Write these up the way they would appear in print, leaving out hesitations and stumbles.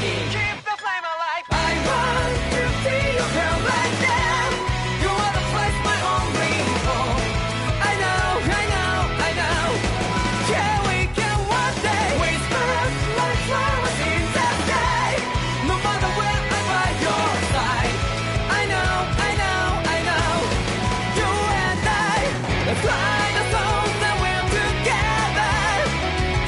walking. Keep the flame alive. I want to see you girl like that. You are the place my only home. I know, I know, I know. Yeah, we can one day whisper like flowers in the sky. No matter where I'm by your side. I know, I know, I know. You and I, let's fly the souls that we're together.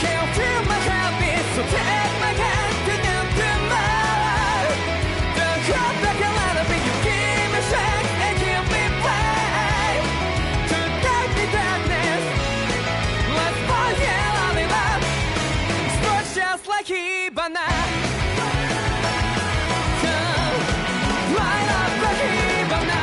Can't feel my habits, so take my hand to new tomorrow. The crowd that can let it be, you give me strength and give me play. To dark the darkness, let's fall yeah, love it up. Sparks just like Hibana. Light up the Hibana.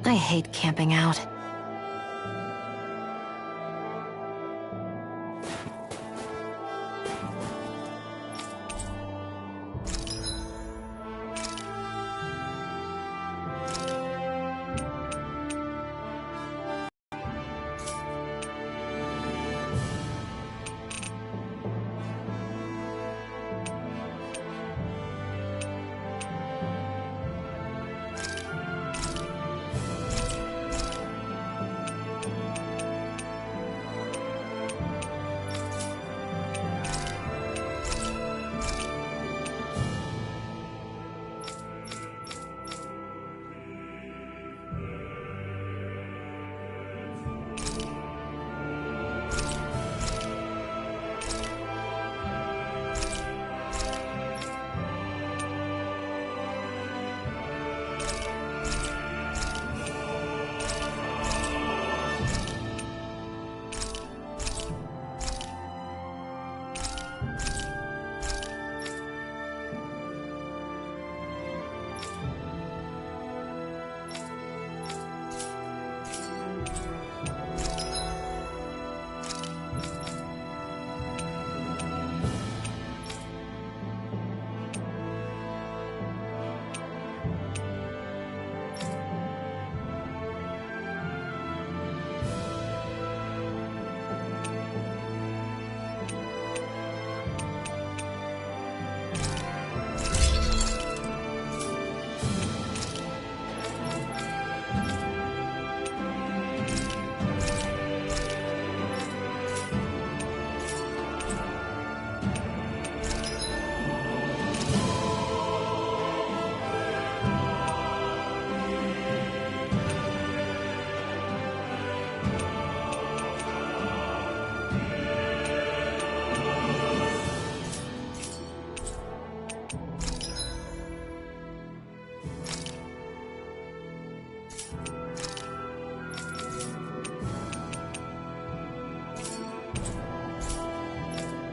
I hate camping out.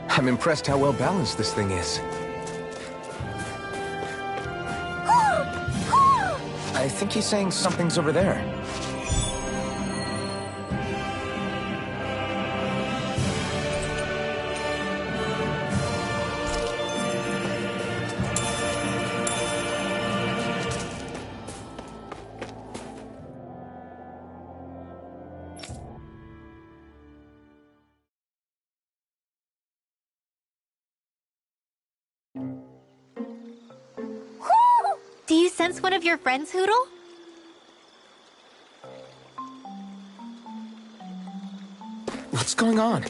I'm impressed how well balanced this thing is. I think he's saying something's over there. Do you sense one of your friends, Hoodle? What's going on?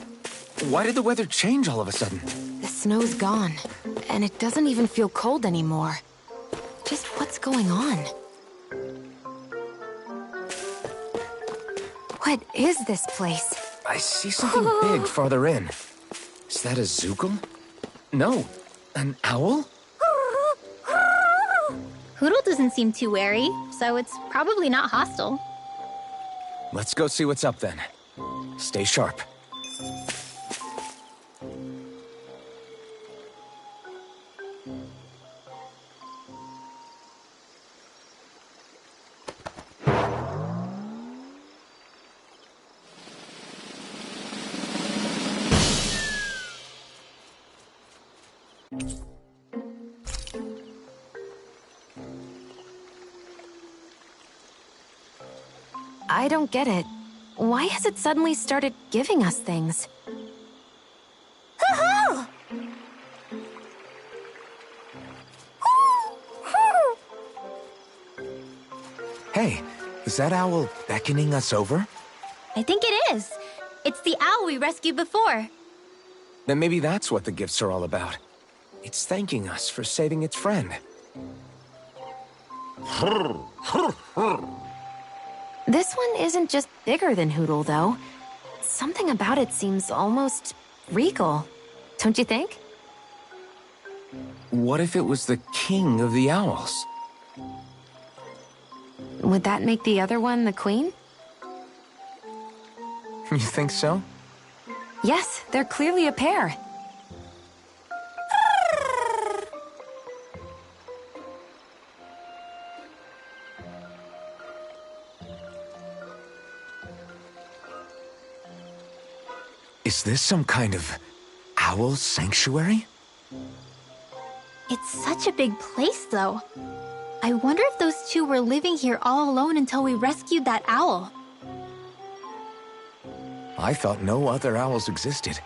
Why did the weather change all of a sudden? The snow's gone, and it doesn't even feel cold anymore. Just what's going on? What is this place? I see something big farther in. Is that a Zookle? No, an owl? Hoodle doesn't seem too wary, so it's probably not hostile. Let's go see what's up then. Stay sharp. I don't get it. Why has it suddenly started giving us things? Hey, is that owl beckoning us over? I think it is. It's the owl we rescued before. Then maybe that's what the gifts are all about. It's thanking us for saving its friend. This one isn't just bigger than Hootle, though. Something about it seems almost regal. Don't you think? What if it was the king of the owls? Would that make the other one the queen? You think so? Yes, they're clearly a pair. Is this some kind of owl sanctuary? It's such a big place, though. I wonder if those two were living here all alone until we rescued that owl. I thought no other owls existed,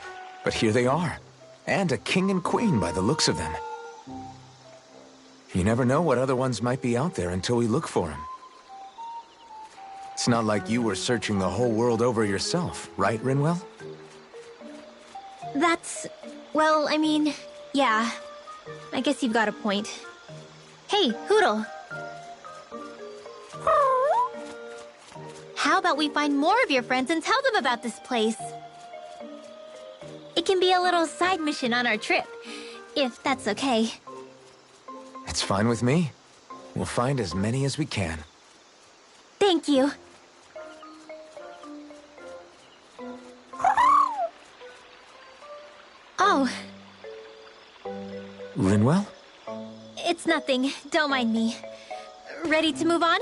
but here they are. And a king and queen by the looks of them. You never know what other ones might be out there until we look for them. It's not like you were searching the whole world over yourself, right, Rinwell? Well, I mean, yeah. I guess you've got a point. Hey, Hootle. How about we find more of your friends and tell them about this place? It can be a little side mission on our trip, if that's okay. It's fine with me. We'll find as many as we can. Thank you. Oh, Rinwell? it's nothing. Don't mind me. Ready to move on?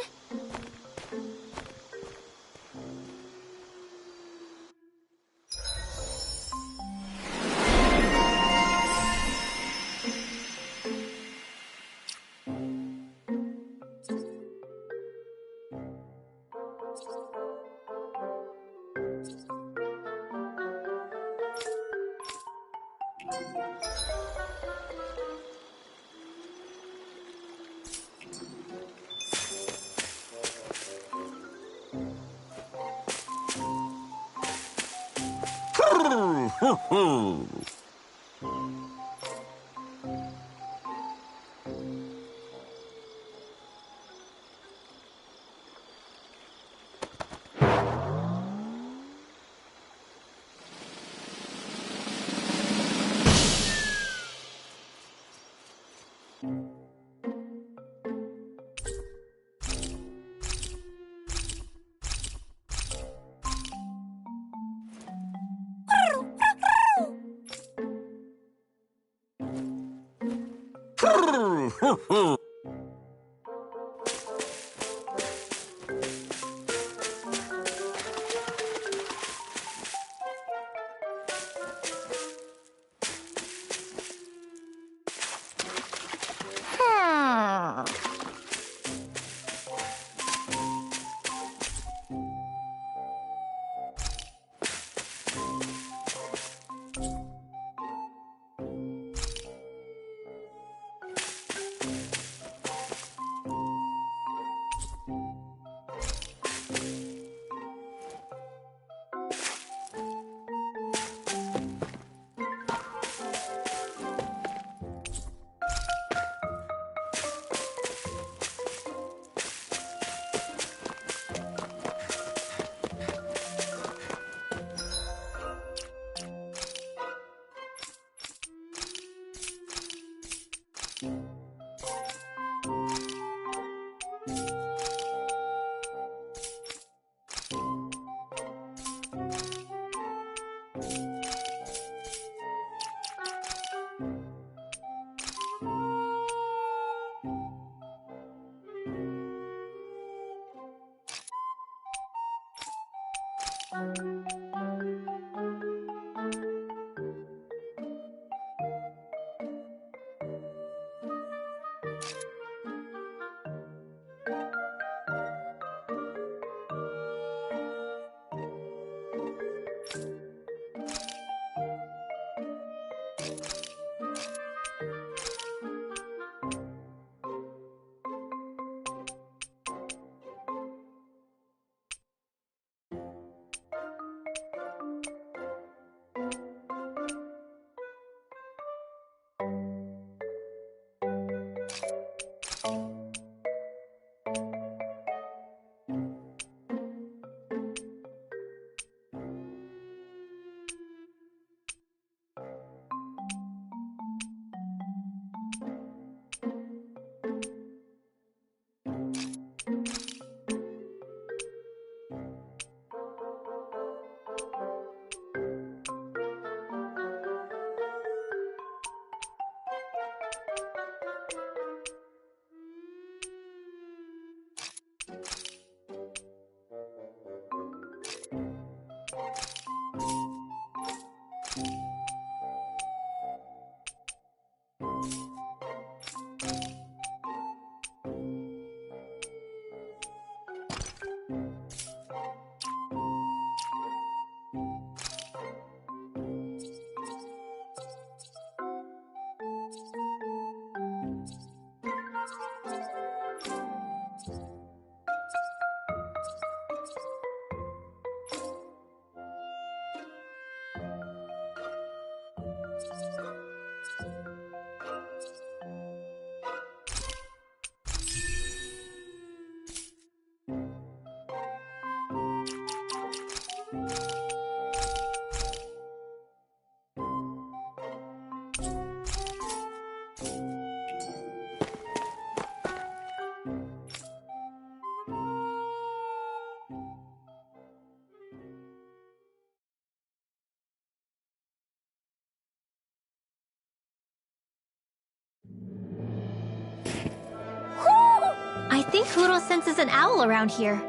think Hoodle senses an owl around here.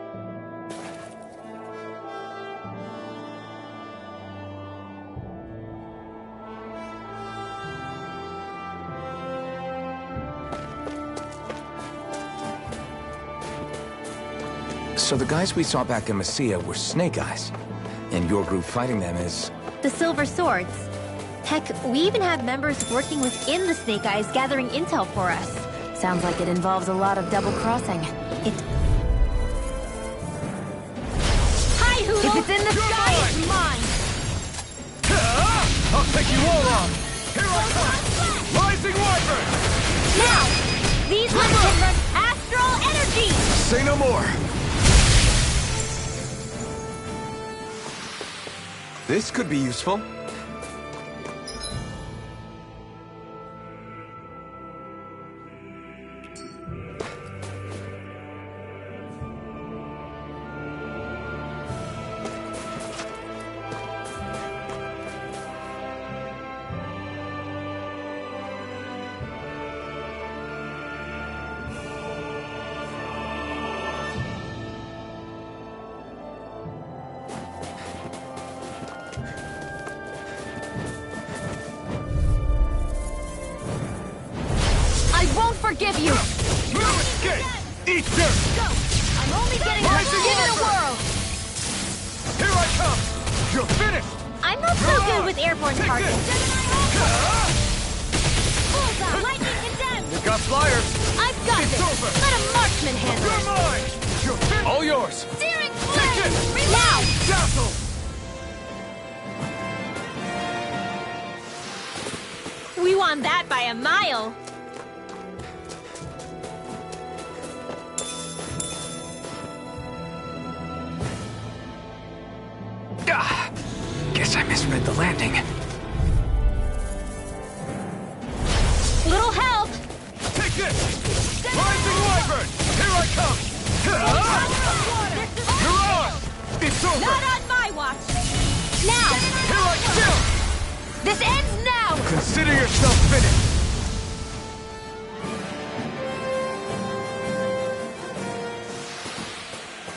So the guys we saw back in Messia were Snake Eyes, and your group fighting them is... The Silver Swords. Heck, we even have members working within the Snake Eyes gathering intel for us. Sounds like it involves a lot of double-crossing. Hi, Hoodle! If it's in the sky, it's mine! I'll take you all on! Here I come! Rising Wyvern! Now! These ones can run astral energy! Say no more! This could be useful. Forgive you! No escape! Eat dirt! Go! I'm only getting Rising Give it a Wyvern! whirl! Here I come! You're finished! I'm not so good with airborne Take targets. this! Bullseye! Lightning condemned! You got flyers! I've got It's this! over! Let a marksman handle You're it! mine! You're finished! All yours! Searing Take it! flame! Now! Dazzle! We won that by a mile. Ah, guess I misread the landing. Little help! Take this! Rising Wyvern! Here I come! You're on! It's over! Not on my watch! Now! Here I come! This ends now! Consider yourself finished!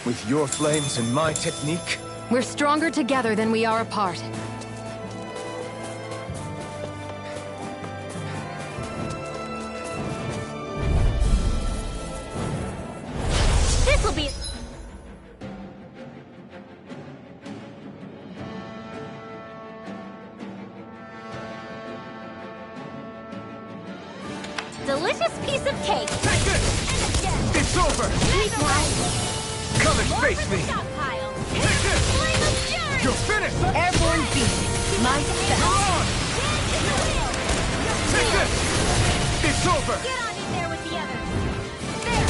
With your flames and my technique, We're stronger together than we are apart. This'll be... delicious piece of cake! Take this! It's over! Come and face me! Stockpile. Take this! Flame of fury! You're finished! Airborne beast. My You're spell. on! Take this! It's over! Get on in there with the others!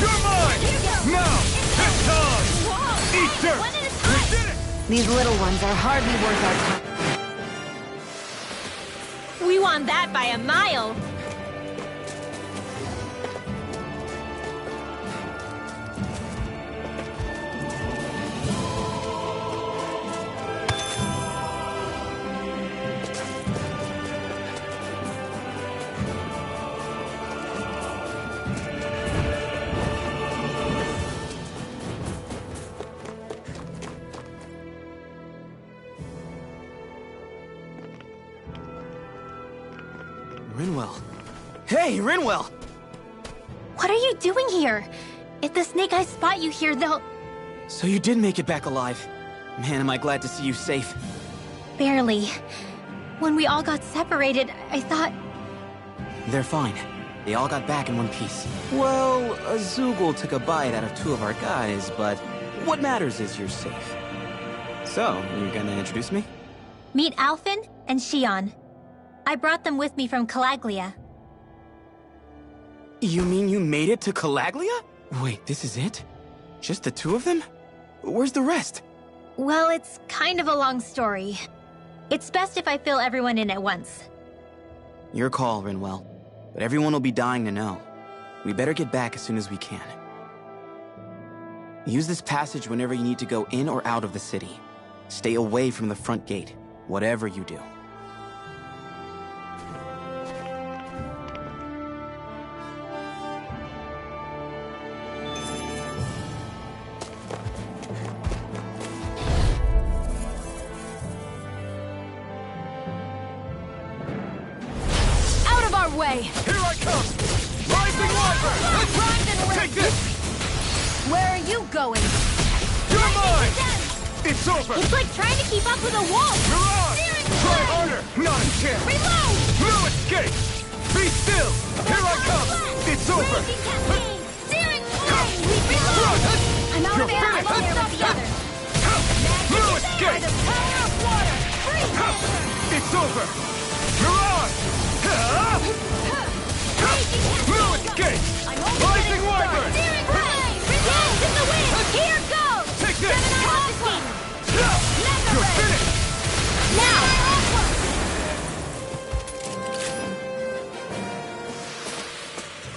You're mine! Now! It's time! Whoa! Eat dirt! One at a We time! did it! These little ones are hardly worth our time. We won that by a mile! Rinwell. Hey, Rinwell! What are you doing here? If the Snake Eyes spot you here, they'll... So you did make it back alive. Man, am I glad to see you safe. Barely. When we all got separated, I thought... They're fine. They all got back in one piece. Well, Azugul took a bite out of two of our guys, but what matters is you're safe. So, you gonna introduce me? Meet Alphen and Shion. I brought them with me from Calaglia. You mean you made it to Calaglia? Wait, this is it? Just the two of them? Where's the rest? Well, it's kind of a long story. It's best if I fill everyone in at once. Your call, Rinwell. But everyone will be dying to know. We better get back as soon as we can. Use this passage whenever you need to go in or out of the city. Stay away from the front gate, whatever you do. way! Here I come! Rising Wyvern! Take this! Where are you going? You're mine! It's over! It's like trying to keep up with a wolf! You're on! Try harder! Not a chance! Reload! No escape! Be still! Here I come! It's over! Steering flame! I'm out of You're air! I'm on there with the others! No escape! By the power of water! It's over! You're on! No escape! Rising Wyvern! Steering flame! Reload in the wind! Here goes! Take this! Mega You're ray! finished! Now!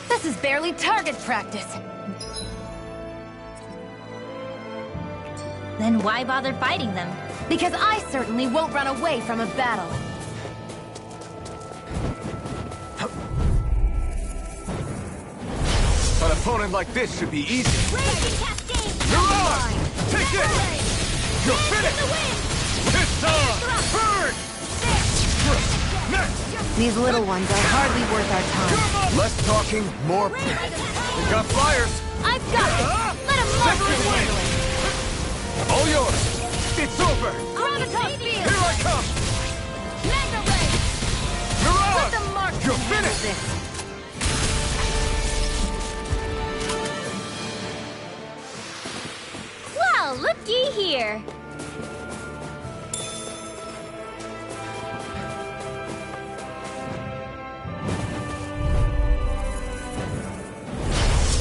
This is barely target practice. Then why bother fighting them? Because I certainly won't run away from a battle. An opponent like this should be easy. Raging cascade! You're on! Take this! You're finished! It's on! Burn! Next! These little ones are hardly worth our time. Less talking, more... We got flyers! I've got this! Let him march Severing this wing! way! All yours! It's over! Gravitas field! Here I come! Mega ray! You're on! Let the mark You're handle finished! this. Well, looky here!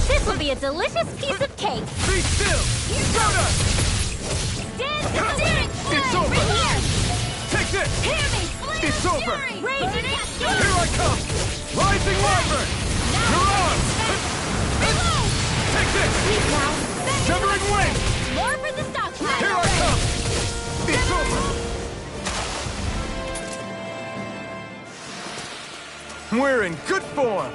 This will be a delicious piece of cake! Be still! Soda! Steering flame! It's over! Right here! Take this! Hear me! Flare It's over! fury! Raging cascade! Here I come! Rising Wyvern! You're on! Reload! Take this! Sleep now! Severing wing! More for the stockpile! Here I come! It's over! We're in good form!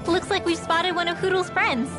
Looks like we've spotted one of Hoodle's friends.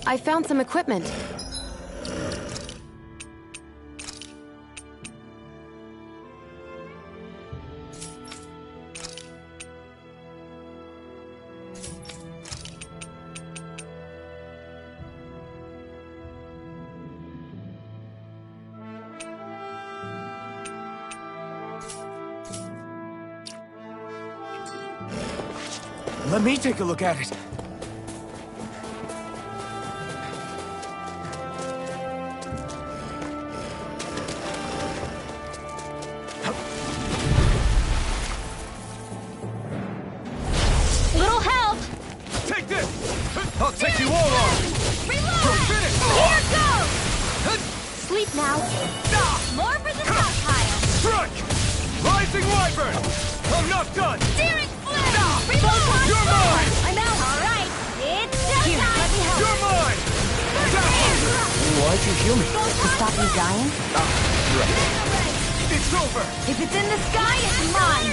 I found some equipment. Let me take a look at it. Little help! Take this! I'll take you all on! Reload! You're finished! Here goes! Sleep now. More for the stockpile. Strike! Rising Wyvern! I'm not done! Steering flame! Reload! You're mine! I'm out. All right, it's showtime. You're mine! Why'd you heal me? To stop you dying? Right. It's over! If it's in the sky, it's mine!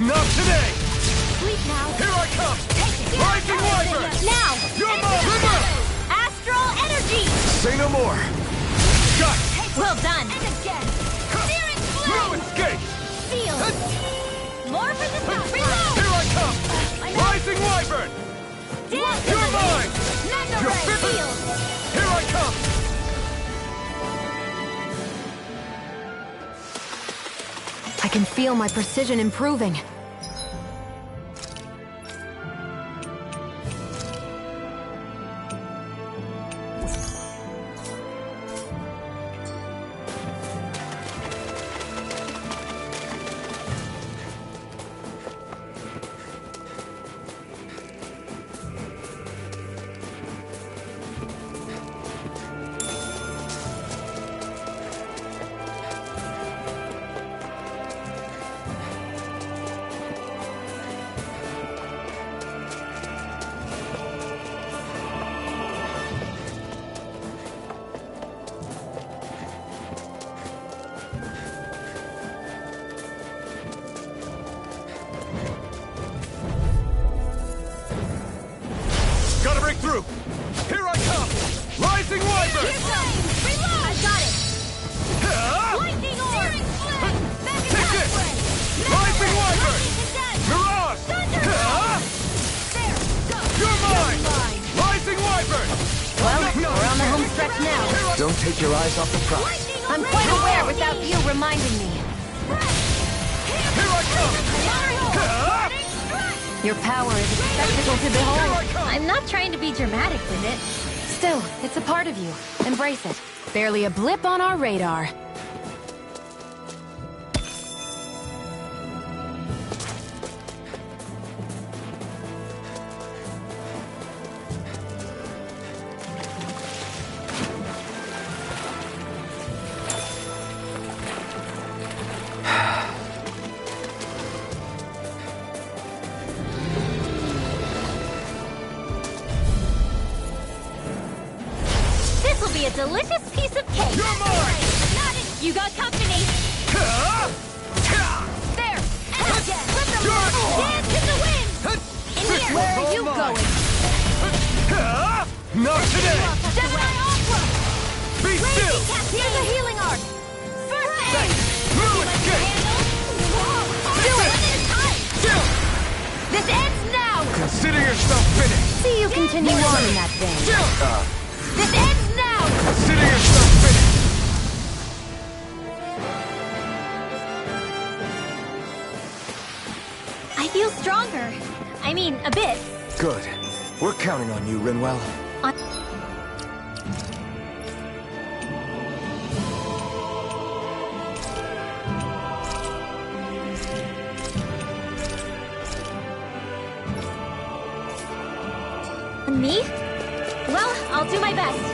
Not today! Sleep now. Here I come! Rising Wyvern! Now! You're mine! Astral energy! Say no more! Got it! Well done! No escape! Feel! More for the top! Reload! Here I come! Rising Wyvern! You're mine! You're Feel! Here I come! I can feel my precision improving. Gotta break through! Here I come! Rising Wyvern! Reload! I got it! Lightning orb! Take this! Rising Wyvern! Mirage! You're mine! Rising Wyvern! Well, we're on the home stretch now. Don't take your eyes off the prize. I'm quite aware without you reminding me. Here I come! Your power is a spectacle to behold. I'm not trying to be dramatic with it. Still, it's a part of you. Embrace it. Barely a blip on our radar. This will be a delicious piece of cake. You're mine! You got company. There! Flip them. Dance in the wind. In here. Where are you going? Not today! Gemini Aqua. Be still! Here's a healing arc! First aid. No escape! Do it. Still! This ends now! Consider yourself finished! See you continue on in that vein. Still! This ends now! Consider yourself finished! I feel stronger. I mean, a bit. Good. We're counting on you, Rinwell. Me? Well, I'll do my best.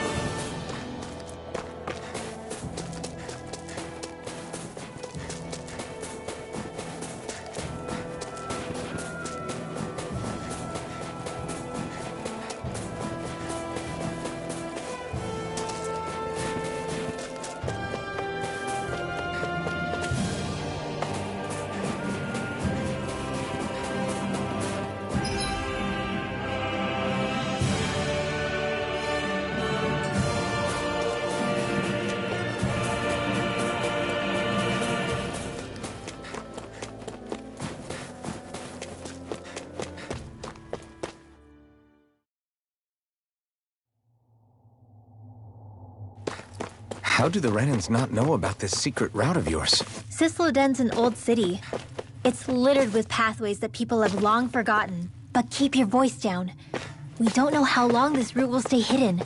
How do the Renans not know about this secret route of yours? Cisloden's an old city. It's littered with pathways that people have long forgotten. But keep your voice down. We don't know how long this route will stay hidden.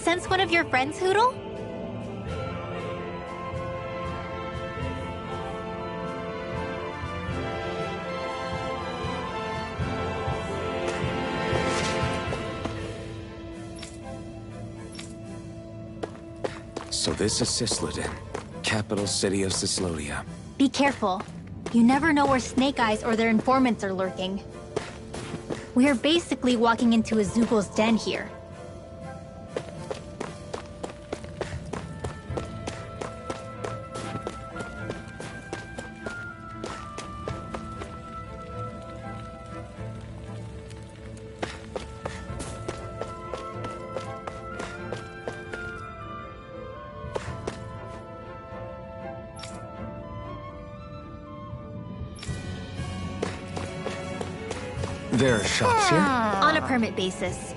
sense one of your friends, Hoodle? So this is Cisloden, capital city of Cislodia. Be careful. You never know where Snake Eyes or their informants are lurking. We're basically walking into a Zoogal's den here. There are shops here? On a permit basis.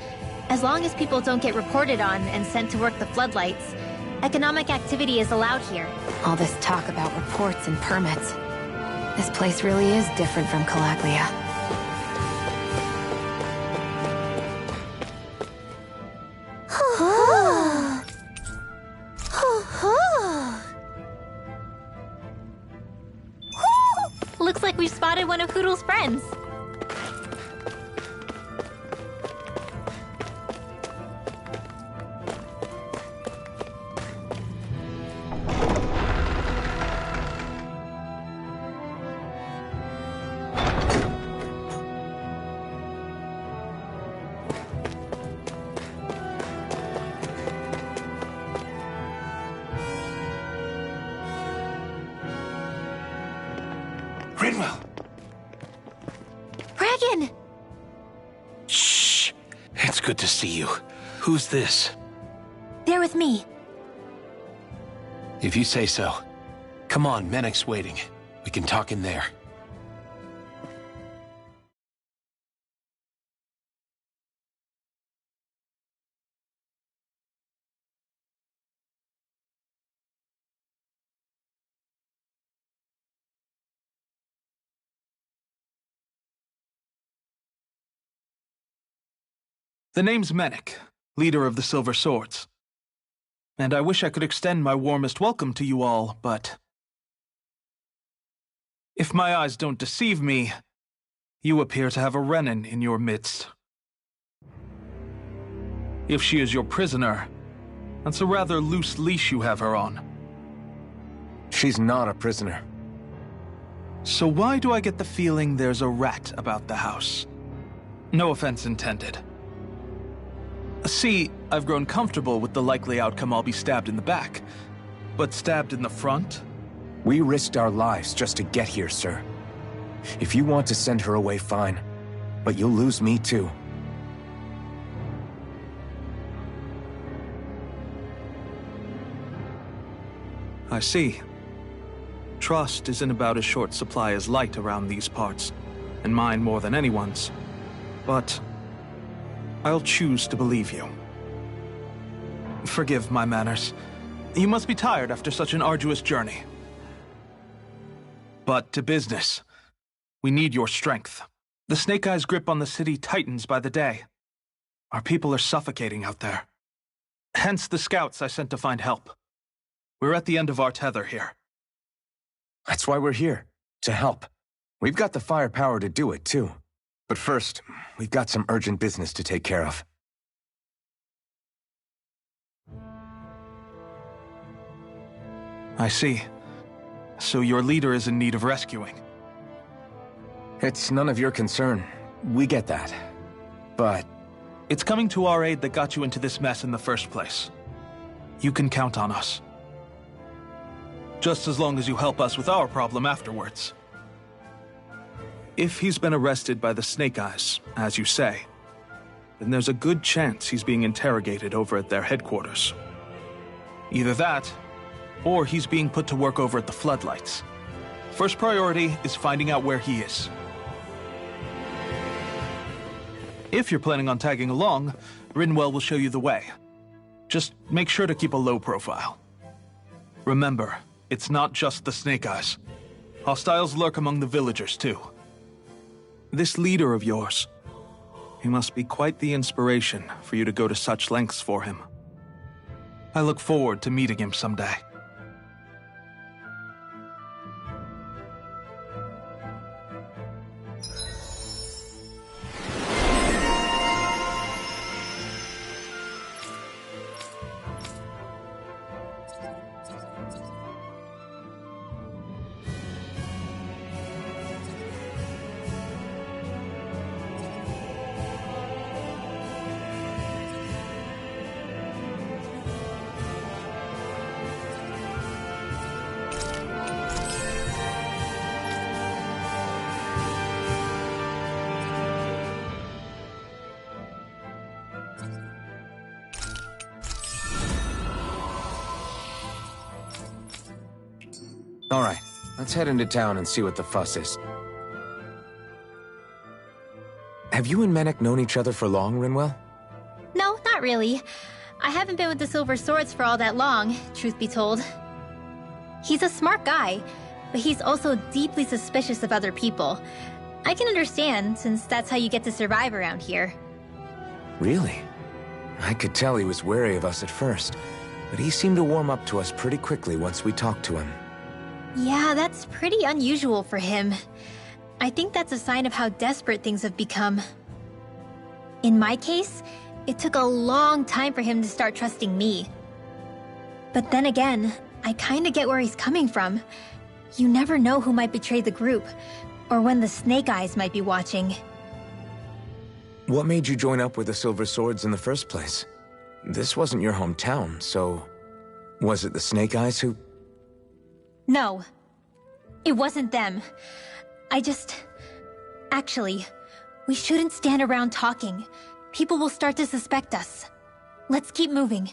As long as people don't get reported on and sent to work the floodlights, economic activity is allowed here. All this talk about reports and permits. This place really is different from Calaglia. Looks like we've spotted one of Hoodle's friends. Rinwell! Regan! Shh! It's good to see you. Who's this? They're with me. If you say so. Come on, Menek's waiting. We can talk in there. The name's Menek, leader of the Silver Swords. And I wish I could extend my warmest welcome to you all, but if my eyes don't deceive me, you appear to have a Renin in your midst. If she is your prisoner, that's a rather loose leash you have her on. She's not a prisoner. So why do I get the feeling there's a rat about the house? No offense intended. See, I've grown comfortable with the likely outcome I'll be stabbed in the back. But stabbed in the front? We risked our lives just to get here, sir. If you want to send her away, fine. But you'll lose me too. I see. Trust isn't about as short supply as light around these parts, and mine more than anyone's. But I'll choose to believe you. Forgive my manners. You must be tired after such an arduous journey. But to business. We need your strength. The Snake Eyes' grip on the city tightens by the day. Our people are suffocating out there. Hence the scouts I sent to find help. We're at the end of our tether here. That's why we're here. To help. We've got the firepower to do it, too. But first, we've got some urgent business to take care of. I see. So your leader is in need of rescuing. It's none of your concern. We get that. But it's coming to our aid that got you into this mess in the first place. You can count on us. Just as long as you help us with our problem afterwards. If he's been arrested by the Snake Eyes, as you say, then there's a good chance he's being interrogated over at their headquarters. Either that, or he's being put to work over at the Floodlights. First priority is finding out where he is. If you're planning on tagging along, Rinwell will show you the way. Just make sure to keep a low profile. Remember, it's not just the Snake Eyes. Hostiles lurk among the villagers, too. This leader of yours, he must be quite the inspiration for you to go to such lengths for him. I look forward to meeting him someday. All right, let's head into town and see what the fuss is. Have you and Menek known each other for long, Rinwell? No, not really. I haven't been with the Silver Swords for all that long, truth be told. He's a smart guy, but he's also deeply suspicious of other people. I can understand, since that's how you get to survive around here. Really? I could tell he was wary of us at first, but he seemed to warm up to us pretty quickly once we talked to him. Yeah, that's pretty unusual for him. I think that's a sign of how desperate things have become. In my case, it took a long time for him to start trusting me. But then again, I kinda get where he's coming from. You never know who might betray the group, or when the Snake Eyes might be watching. What made you join up with the Silver Swords in the first place? This wasn't your hometown, so... was it the Snake Eyes who... No. It wasn't them. Actually, we shouldn't stand around talking. People will start to suspect us. Let's keep moving.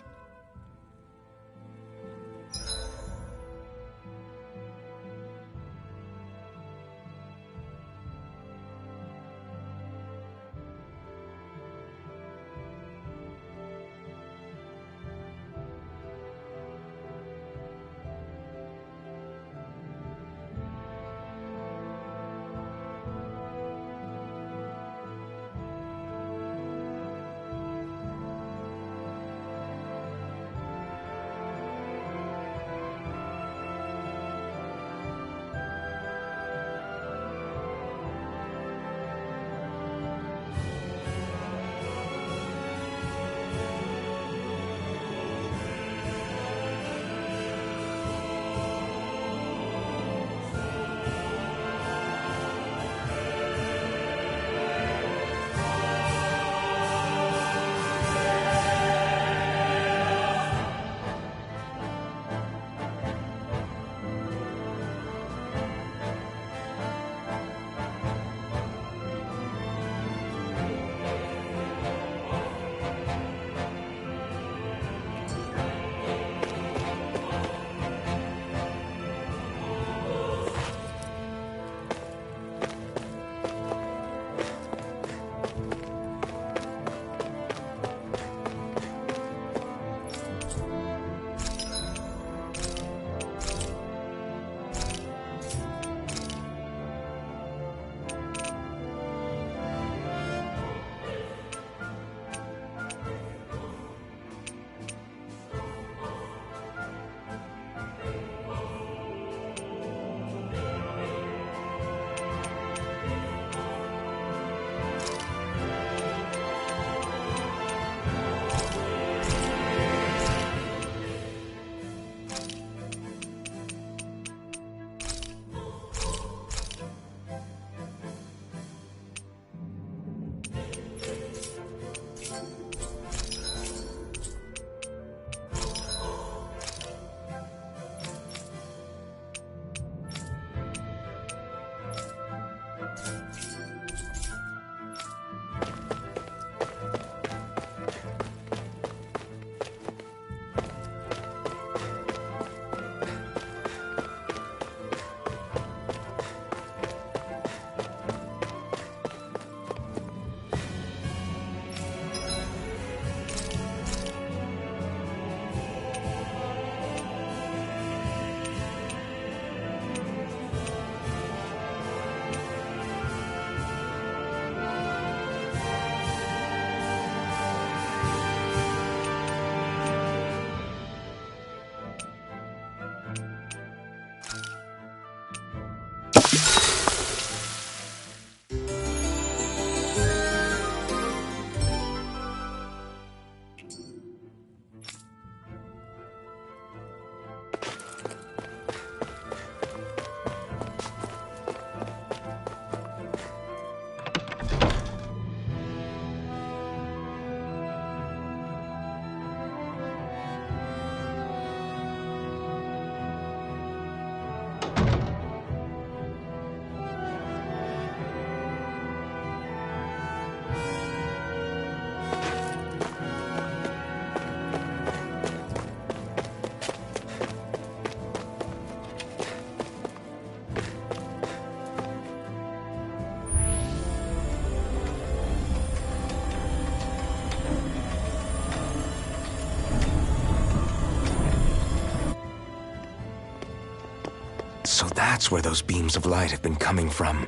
So that's where those beams of light have been coming from.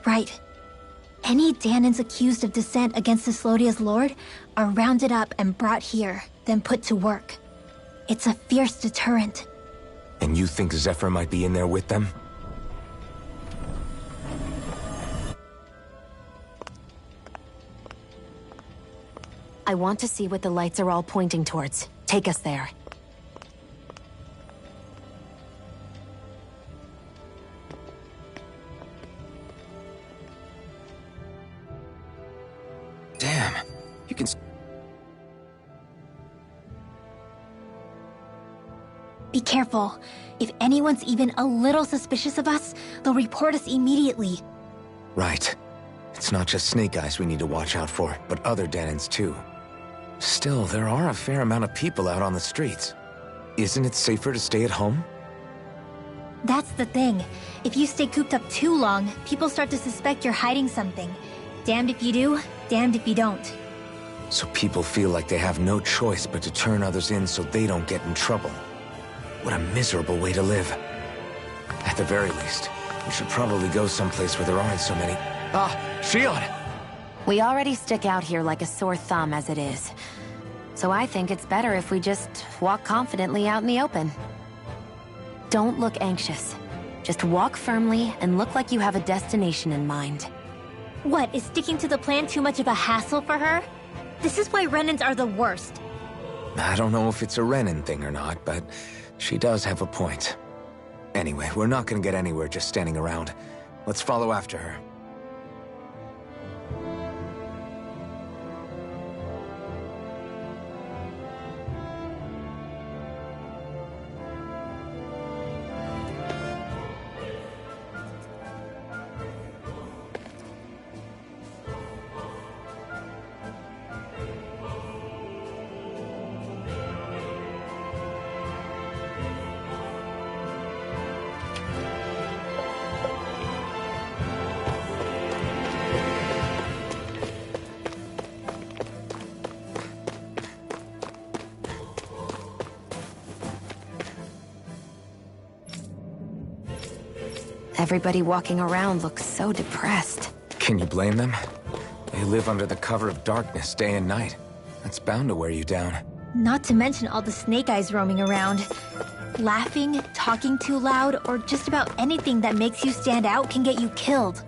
Right. Any Danans accused of dissent against the Slodia's lord are rounded up and brought here, then put to work. It's a fierce deterrent. And you think Zephyr might be in there with them? I want to see what the lights are all pointing towards. Take us there. Damn, you can... Be careful. If anyone's even a little suspicious of us, they'll report us immediately. Right. It's not just Snake Eyes we need to watch out for, but other Danans too. Still, there are a fair amount of people out on the streets. Isn't it safer to stay at home? That's the thing. If you stay cooped up too long, people start to suspect you're hiding something. Damned if you do, damned if you don't. So people feel like they have no choice but to turn others in so they don't get in trouble. What a miserable way to live. At the very least, we should probably go someplace where there aren't so many... Ah, Shion! We already stick out here like a sore thumb as it is. So I think it's better if we just walk confidently out in the open. Don't look anxious. Just walk firmly and look like you have a destination in mind. What, is sticking to the plan too much of a hassle for her? This is why Renans are the worst. I don't know if it's a Renan thing or not, but she does have a point. Anyway, we're not gonna get anywhere just standing around. Let's follow after her. Everybody walking around looks so depressed. Can you blame them? They live under the cover of darkness day and night. That's bound to wear you down. Not to mention all the Snake Eyes roaming around. Laughing, talking too loud, or just about anything that makes you stand out can get you killed.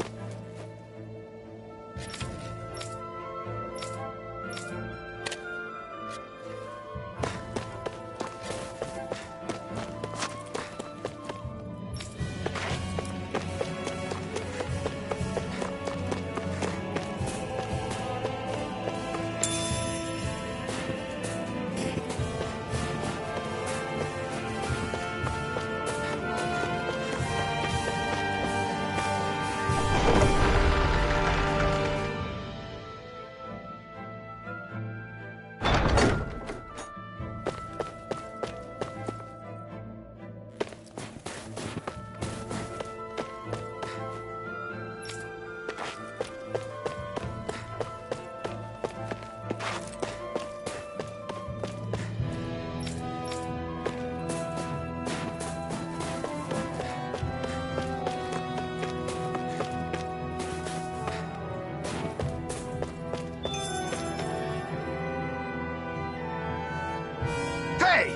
Hey!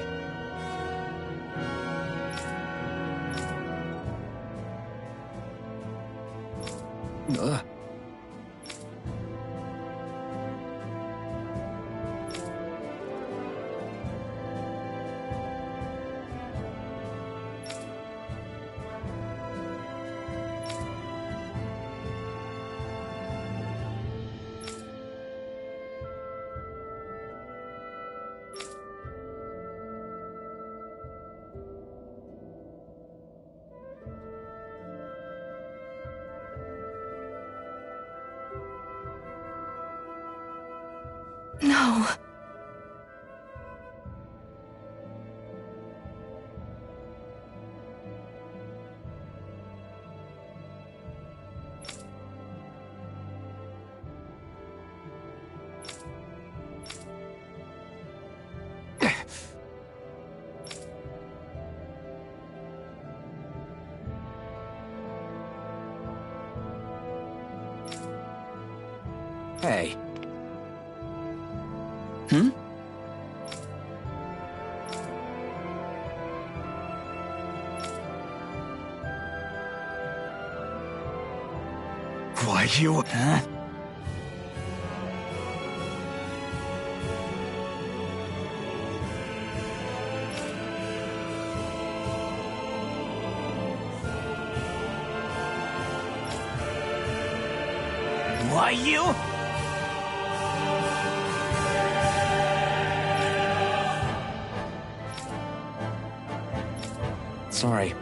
Ugh. No. Hey. Hmm? Why, you... Huh? Why, you? Sorry.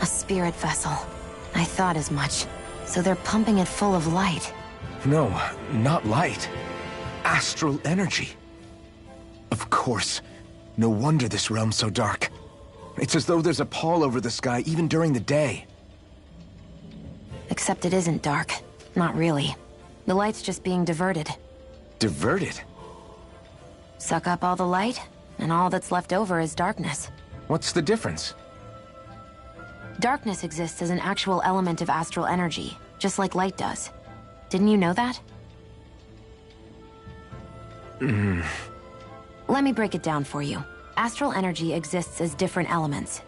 A spirit vessel. I thought as much. So they're pumping it full of light. No, not light. Astral energy. Of course. No wonder this realm's so dark. It's as though there's a pall over the sky even during the day. Except it isn't dark. Not really. The light's just being diverted. Diverted? Suck up all the light, and all that's left over is darkness. What's the difference? Darkness exists as an actual element of astral energy, just like light does. Didn't you know that? Let me break it down for you. Astral energy exists as different elements.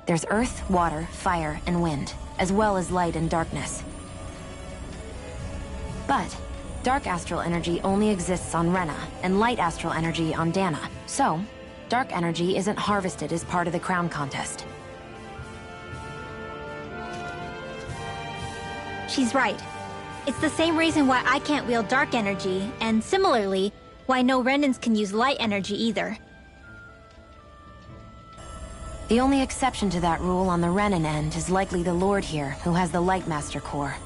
There's earth, water, fire, and wind, as well as light and darkness. But dark astral energy only exists on Rena, and light astral energy on Dana. So, dark energy isn't harvested as part of the crown contest. She's right. It's the same reason why I can't wield dark energy, and similarly, why no Renans can use light energy either. The only exception to that rule on the Renan end is likely the Lord here, who has the Light Master core.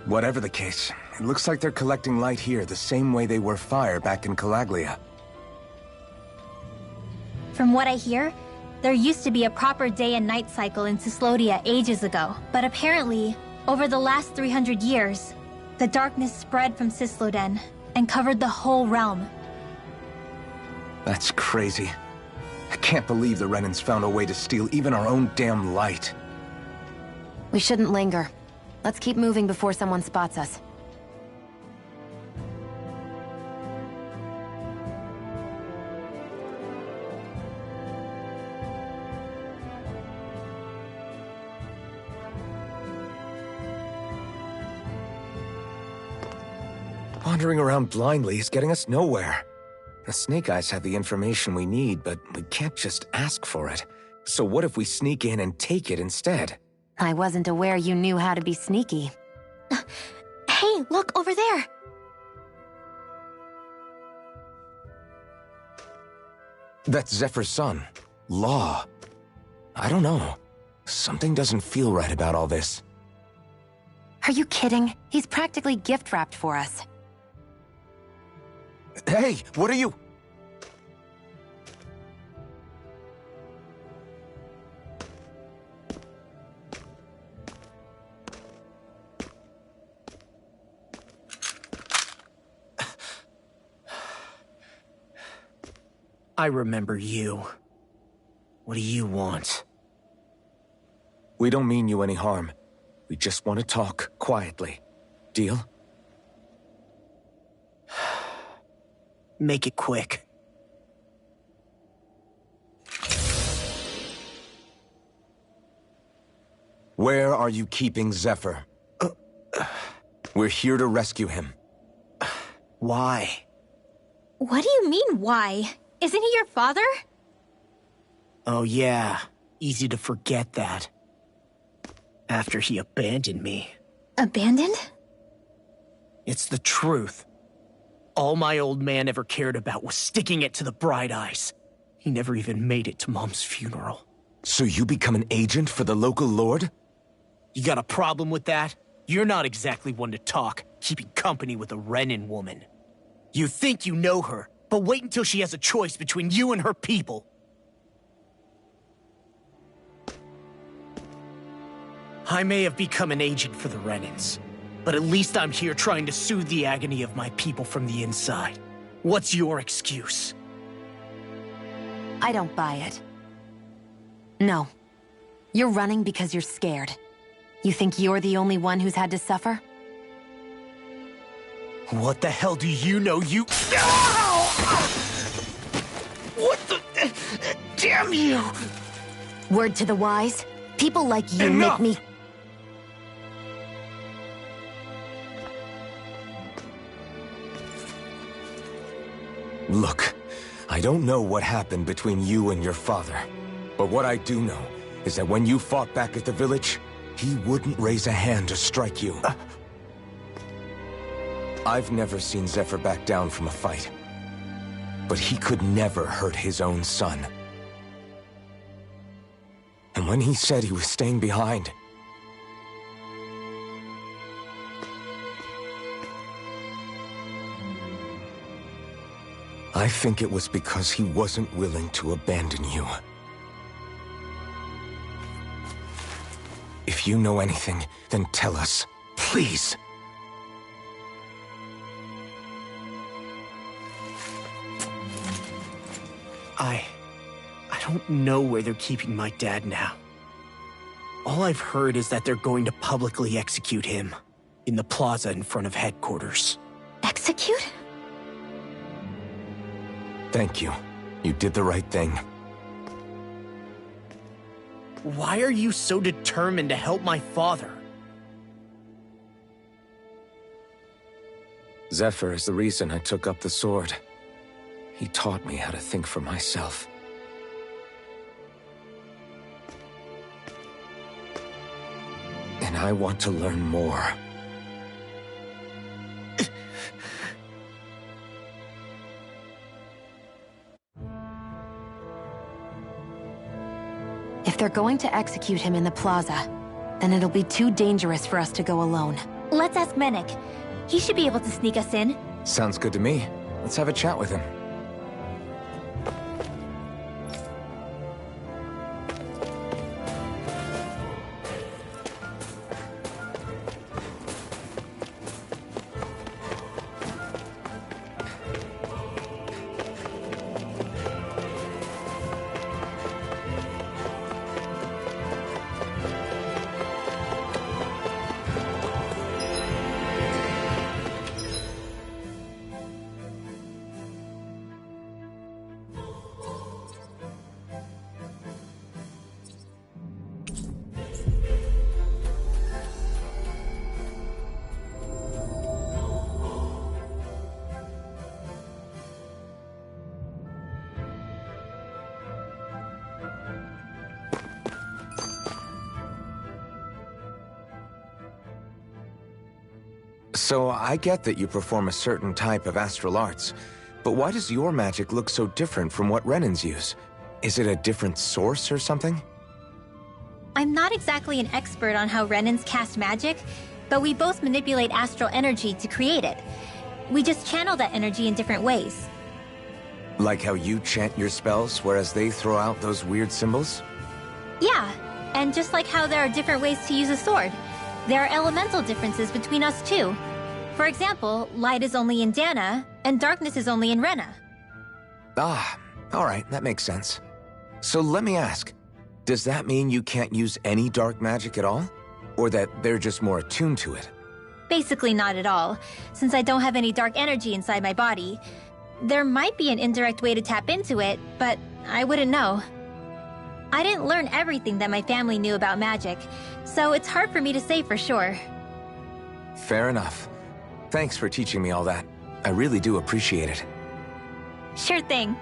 Whatever the case, it looks like they're collecting light here the same way they were fire back in Calaglia. From what I hear, there used to be a proper day and night cycle in Cyslodia ages ago, but apparently, over the last 300 years, the darkness spread from Cysloden and covered the whole realm. That's crazy. I can't believe the Renans found a way to steal even our own damn light. We shouldn't linger. Let's keep moving before someone spots us. Wandering around blindly is getting us nowhere. The Snake Eyes have the information we need, but we can't just ask for it. So what if we sneak in and take it instead? I wasn't aware you knew how to be sneaky. Hey, look over there! That's Zephyr's son, Law. I don't know. Something doesn't feel right about all this. Are you kidding? He's practically gift-wrapped for us. Hey, what are you? I remember you. What do you want? We don't mean you any harm. We just want to talk quietly. Deal? Make it quick. Where are you keeping Zephyr? We're here to rescue him. Why? What do you mean, why? Isn't he your father? Oh yeah, easy to forget that. After he abandoned me. Abandoned? It's the truth. All my old man ever cared about was sticking it to the Bright Eyes. He never even made it to Mom's funeral. So you become an agent for the local lord? You got a problem with that? You're not exactly one to talk, keeping company with a Renin woman. You think you know her, but wait until she has a choice between you and her people. I may have become an agent for the Renins, but at least I'm here trying to soothe the agony of my people from the inside. What's your excuse? I don't buy it. No. You're running because you're scared. You think you're the only one who's had to suffer? What the hell do you know, you— Ow! What the— Damn you! Word to the wise, people like you Enough! make me— Look, I don't know what happened between you and your father. But what I do know is that when you fought back at the village, he wouldn't raise a hand to strike you. I've never seen Zephyr back down from a fight. But he could never hurt his own son. And when he said he was staying behind, I think it was because he wasn't willing to abandon you. If you know anything, then tell us, please. I don't know where they're keeping my dad now. All I've heard is that they're going to publicly execute him in the plaza in front of headquarters. Execute? Thank you. You did the right thing. Why are you so determined to help my father? Zephyr is the reason I took up the sword. He taught me how to think for myself. And I want to learn more. If they're going to execute him in the plaza, then it'll be too dangerous for us to go alone. Let's ask Menik. He should be able to sneak us in. Sounds good to me. Let's have a chat with him. So I get that you perform a certain type of astral arts, but why does your magic look so different from what Renins use? Is it a different source or something? I'm not exactly an expert on how Renins cast magic, but we both manipulate astral energy to create it. We just channel that energy in different ways. Like how you chant your spells, whereas they throw out those weird symbols? Yeah, and just like how there are different ways to use a sword, there are elemental differences between us too. For example, light is only in Dana, and darkness is only in Rena. Ah, alright, that makes sense. So let me ask, does that mean you can't use any dark magic at all? Or that they're just more attuned to it? Basically not at all, since I don't have any dark energy inside my body. There might be an indirect way to tap into it, but I wouldn't know. I didn't learn everything that my family knew about magic, so it's hard for me to say for sure. Fair enough. Thanks for teaching me all that. I really do appreciate it. Sure thing.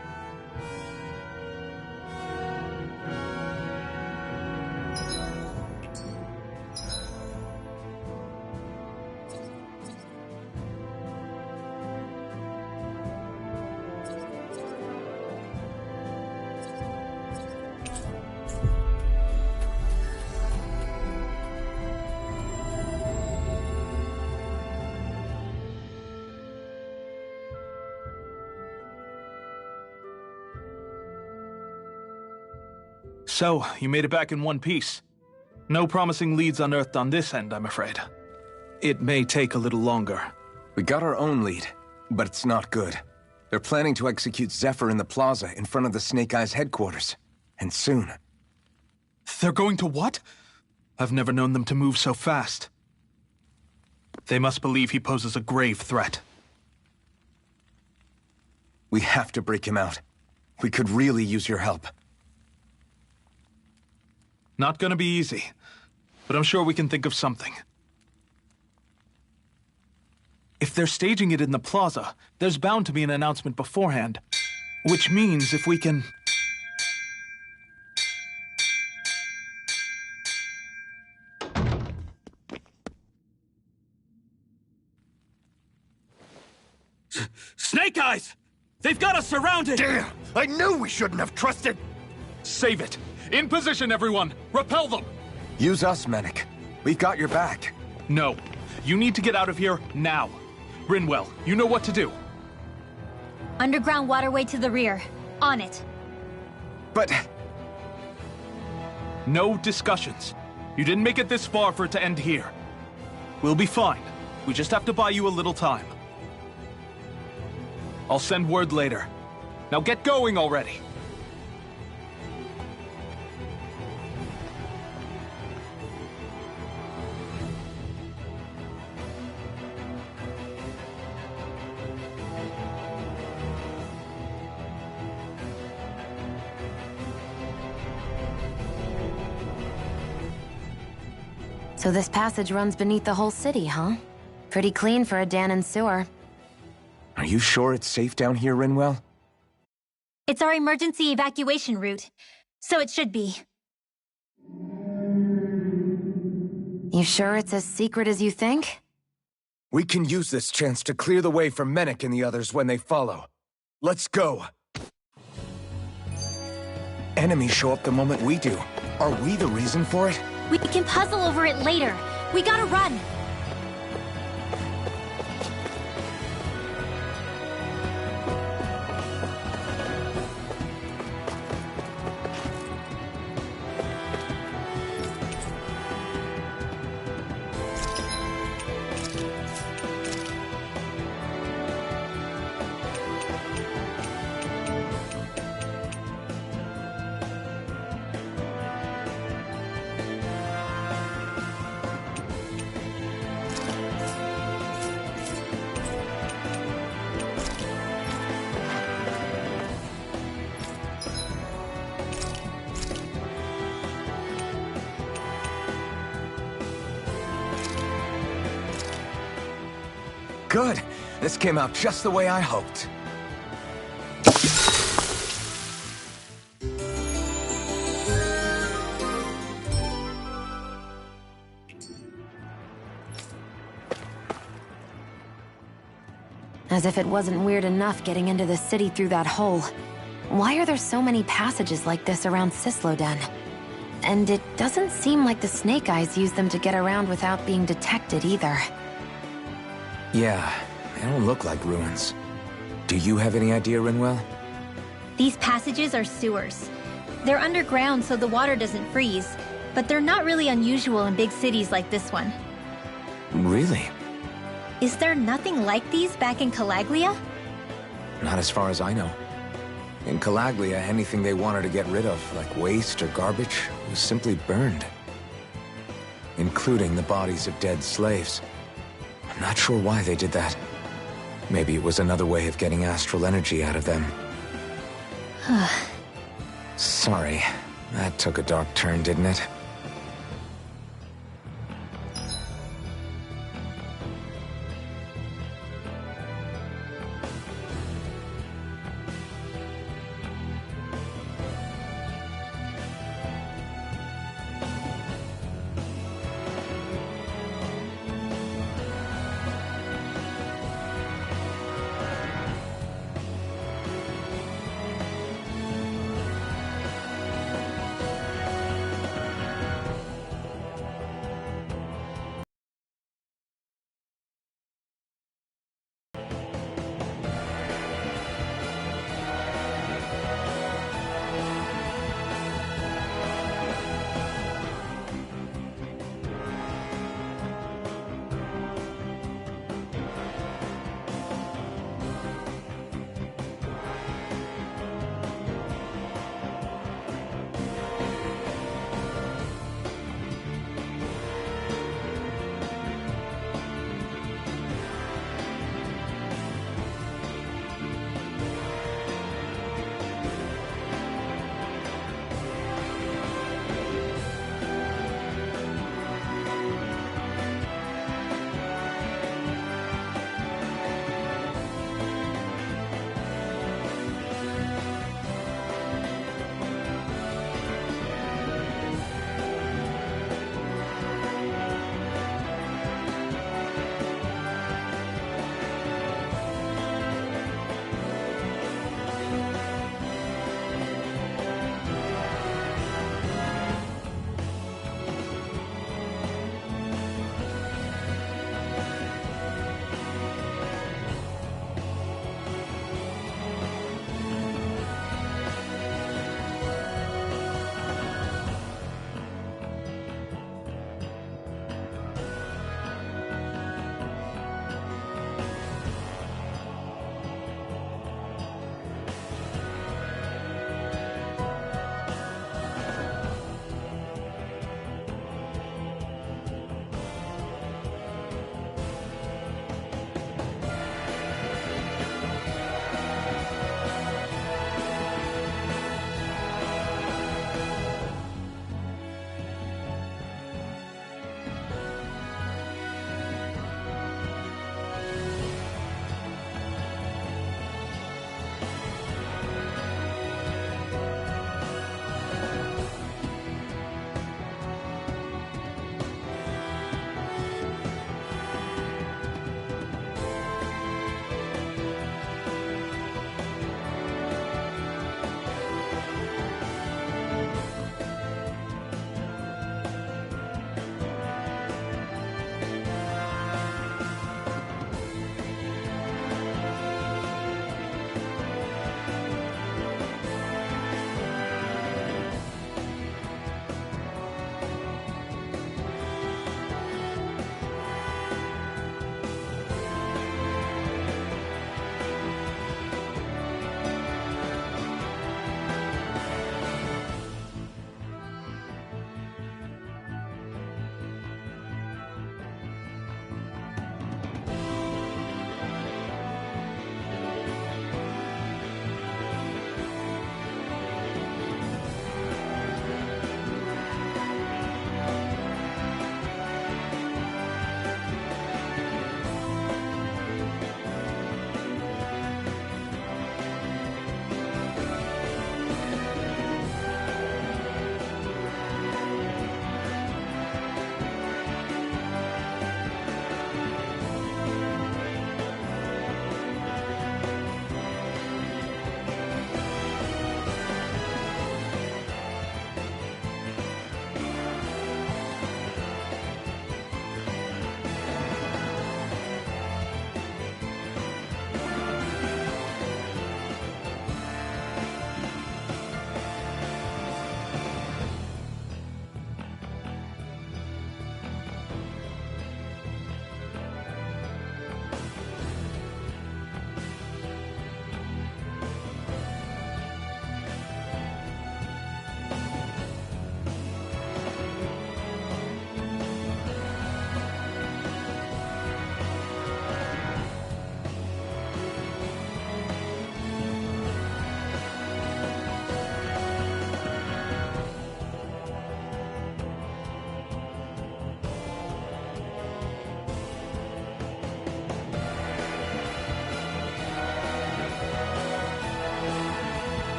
So, you made it back in one piece. No promising leads unearthed on this end, I'm afraid. It may take a little longer. We got our own lead, but it's not good. They're planning to execute Zephyr in the plaza in front of the Snake Eyes headquarters. And soon. They're going to what? I've never known them to move so fast. They must believe he poses a grave threat. We have to break him out. We could really use your help. Not gonna be easy, but I'm sure we can think of something. If they're staging it in the plaza, there's bound to be an announcement beforehand. Which means if we can... Snake Eyes! They've got us surrounded! Damn! I knew we shouldn't have trusted! Save it! In position, everyone! Repel them! Use us, Mennick. We've got your back. No. You need to get out of here now. Rinwell, you know what to do. Underground waterway to the rear. On it. But... No discussions. You didn't make it this far for it to end here. We'll be fine. We just have to buy you a little time. I'll send word later. Now get going already! So this passage runs beneath the whole city, huh? Pretty clean for a Danon sewer. Are you sure it's safe down here, Rinwell? It's our emergency evacuation route, so it should be. You sure it's as secret as you think? We can use this chance to clear the way for Mennick and the others when they follow. Let's go! Enemies show up the moment we do. Are we the reason for it? We can puzzle over it later. We gotta run. Good. This came out just the way I hoped. As if it wasn't weird enough getting into the city through that hole. Why are there so many passages like this around Sisloden? And it doesn't seem like the Snake Eyes use them to get around without being detected either. Yeah, they don't look like ruins. Do you have any idea, Rinwell? These passages are sewers. They're underground so the water doesn't freeze, but they're not really unusual in big cities like this one. Really? Is there nothing like these back in Calaglia? Not as far as I know. In Calaglia, anything they wanted to get rid of, like waste or garbage, was simply burned. Including the bodies of dead slaves. I'm not sure why they did that. Maybe it was another way of getting astral energy out of them. Sorry, that took a dark turn, didn't it?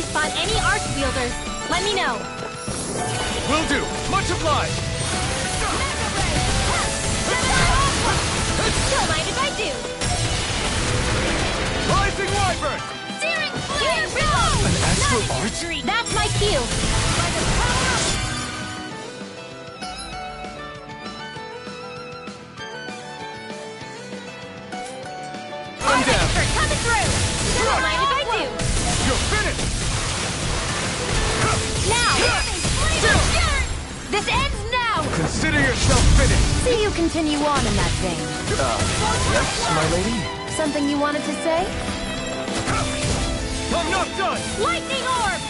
respawn any arch wielders. Let me know. Will do. Much obliged. Don't mind if I do. Rising Wyvern! Searing flame! Here goes! An astral Not in arch? your dream. That's my cue. I'm down. Coming through. Don't mind if I do. You're finished! Now! This ends now! Consider yourself finished! See you continue on in that vein. Yes, my lady? Something you wanted to say? I'm not done! Lightning orb!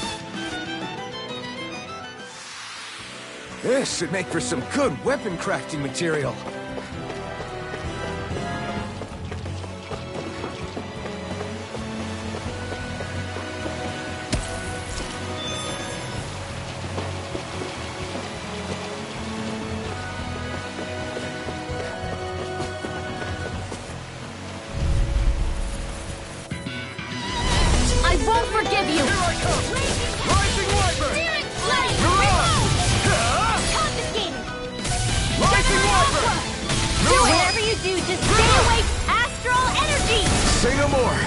This should make for some good weapon crafting material. I won't forgive you! Here I come! Rising Wyvern! Searing flame! Confiscated! Rising Wyvern! Whatever you do, just stay away! Astral energy! Say no more!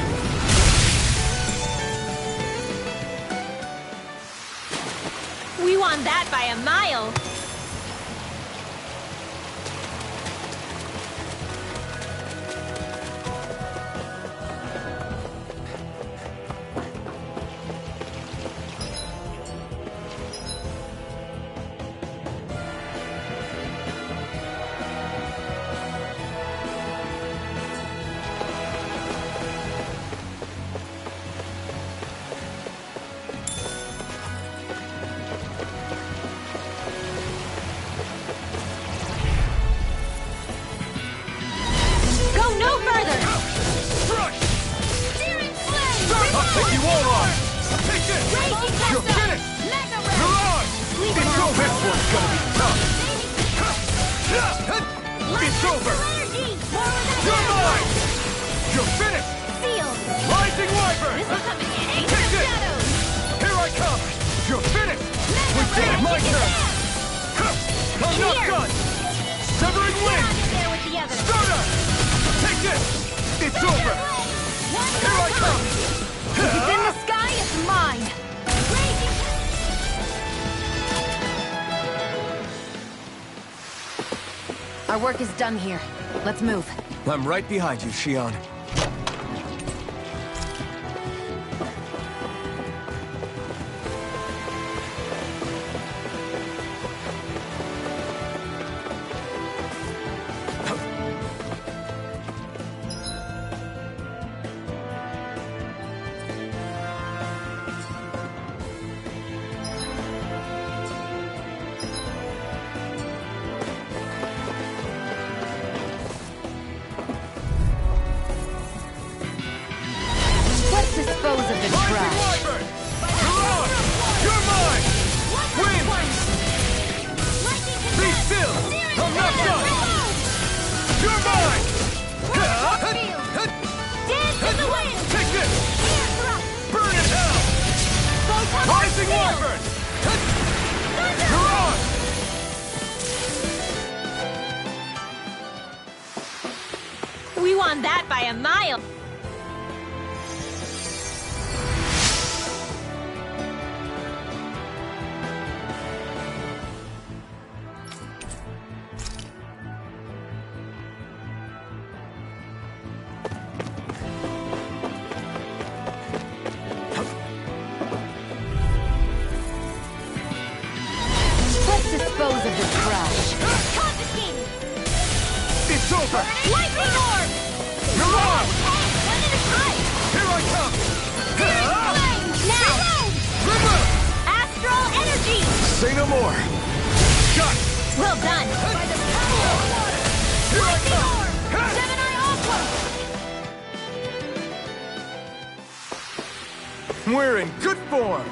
We won that by a mile! Go no further! Crush! Searing flame! I'll take you all on! Take this! Raging You're Tempest! finished! Mega You're on! It's over! This one's gonna be tough! It's over! Energy! More with that You're arrow! mine! You're finished! Sealed! Rising Wyvern! This will come in handy! Take this! Shadows! Here I come! You're finished! Mega We did it! My Ray! turn! I'm not Here! done! Severing Get wind! on in there with the others! Stardust! Take this! It's over! One Here I come! If it's in the sky, it's mine! Raging! Our work is done here. Let's move. I'm right behind you, Shion. Let's dispose of this Rising trash. Wyvern! You're on! You're mine! Wind! Be still! I'm not done! You're mine! Dance in the wind! Take this! Air thrust! Burn in hell! Photon Rising steel! Wyvern! You're on! We won that by a mile! Let's dispose of this trash. Confiscated! It's over! Lightning orb! You're on! One at a time! Here I come! Flame! Now! Remove! Astral energy! Say no more! Shot! Well done! Here I come! Gemini Aqua! We're in good form!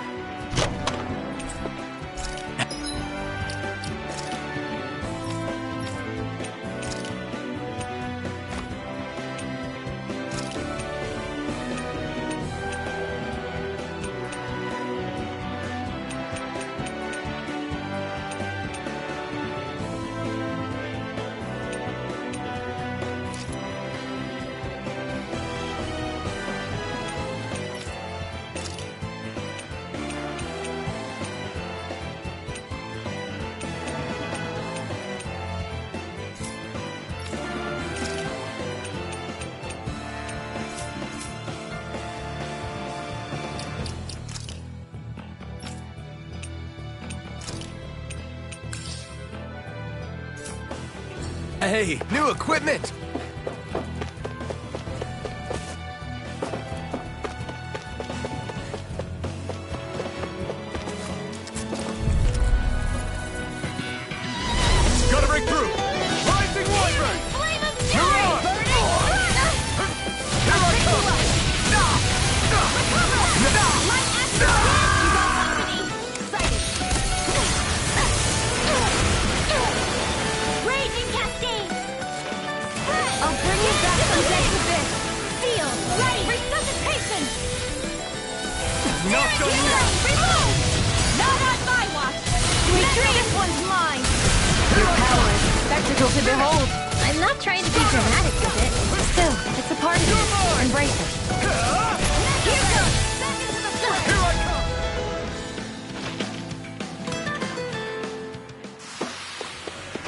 Hey, new equipment! Gotta break through! Rising Wyvern! Flame of You're fury! on! Here I come! Light action! You got company! Excited! Raging cascade! I'll bring you back from dead to this! Feel! Ready! Resuscitation! Knocked on you! Remove! Not on my watch! Retreat! This one's mine! Your power is a spectacle to behold. I'm not trying to be dramatic with it. Still, it's a part of you. Embrace it. Here goes! Back into the fray! Here I come!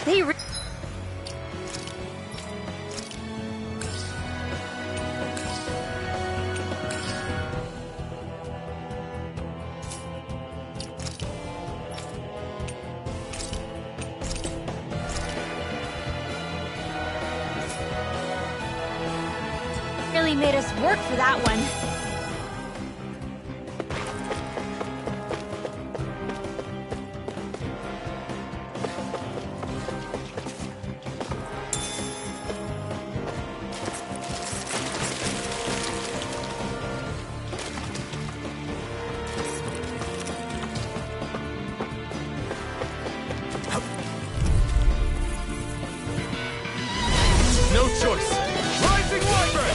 They really made us work for that one. No choice! Rising Wyvern!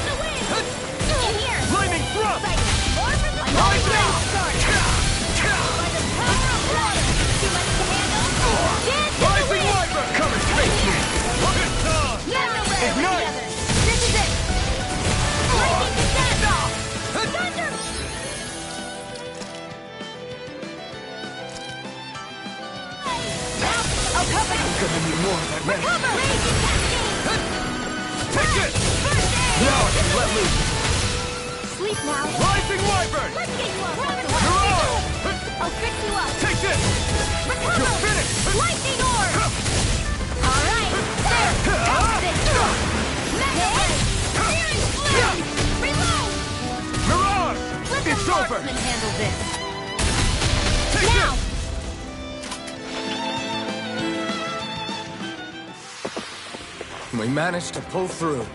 In here! Flaming Thrust! Rising Wyvern! Come and face me! It's on! Ignite! This is it! Lightning to death! Thunder! I'll cover you! Gonna need more of that red. Cover! Raging cascade! Take this! First aid! Now I can let loose. Sleep now! Rising Wyvern! Let's get you up! You're on! I'll fix you up! Take this! Recover! You're finished! Lightning orb! Alright! There! Toast it! Mega hit! Searing flame! Reload! Mirage! Let the It's over! marksman handle this! Take Now! this! We managed to pull through.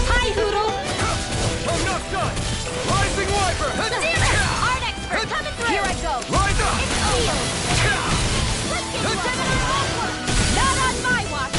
Hi, Hoodle! I'm not done! Rising Wyvern! Damn it! Art expert coming through! Here I go! Rise up! It's sealed! Let's get you seminar awkward! Not on my watch!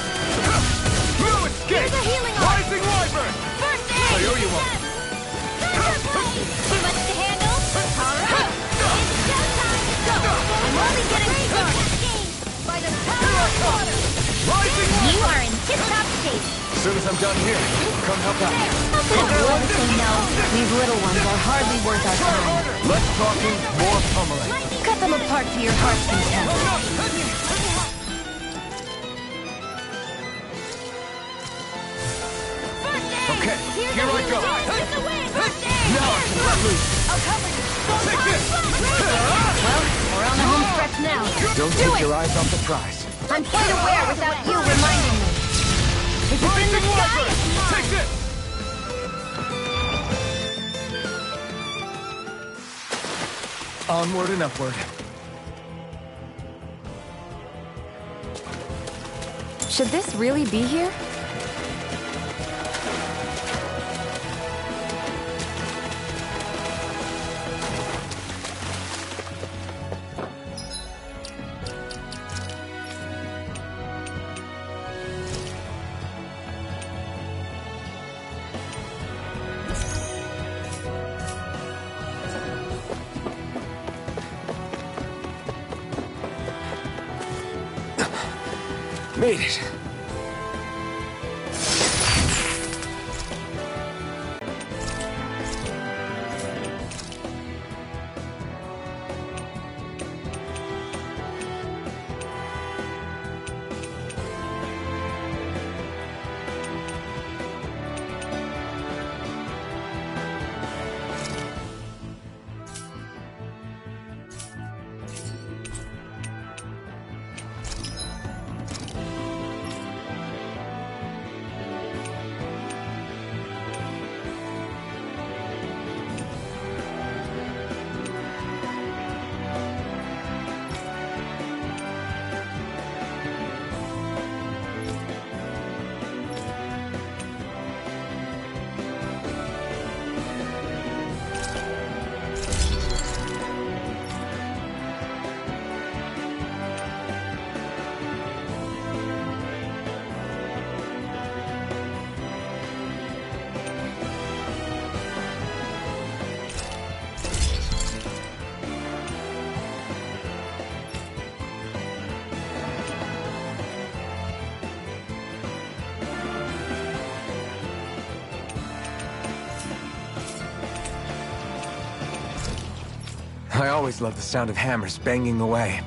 No escape! Here's a healing orb! Rising Wyvern! First aid! I owe you one. Thunder blade! Too much to handle? Alright! It's showtime! Go! I'm only getting started! By the power of water! Rising You Wyvern! are in tip-top shape! As soon as I'm done here, come help out. How could a girl say no? These little ones are hardly worth our time. Less talking, more pummeling. Cut them apart to your heart's content. Okay, Here's here a I go. healing orb in the wind! First aid! Now I can let loose. I'll cover you! Take this! Well, we're on the home stretch Now, Don't do take it! your eyes off the prize. I'm quite aware without you reminding me. If it's in the sky, it's mine! Take it! Onward and upward. Should this really be here? Made it. I always loved the sound of hammers banging away.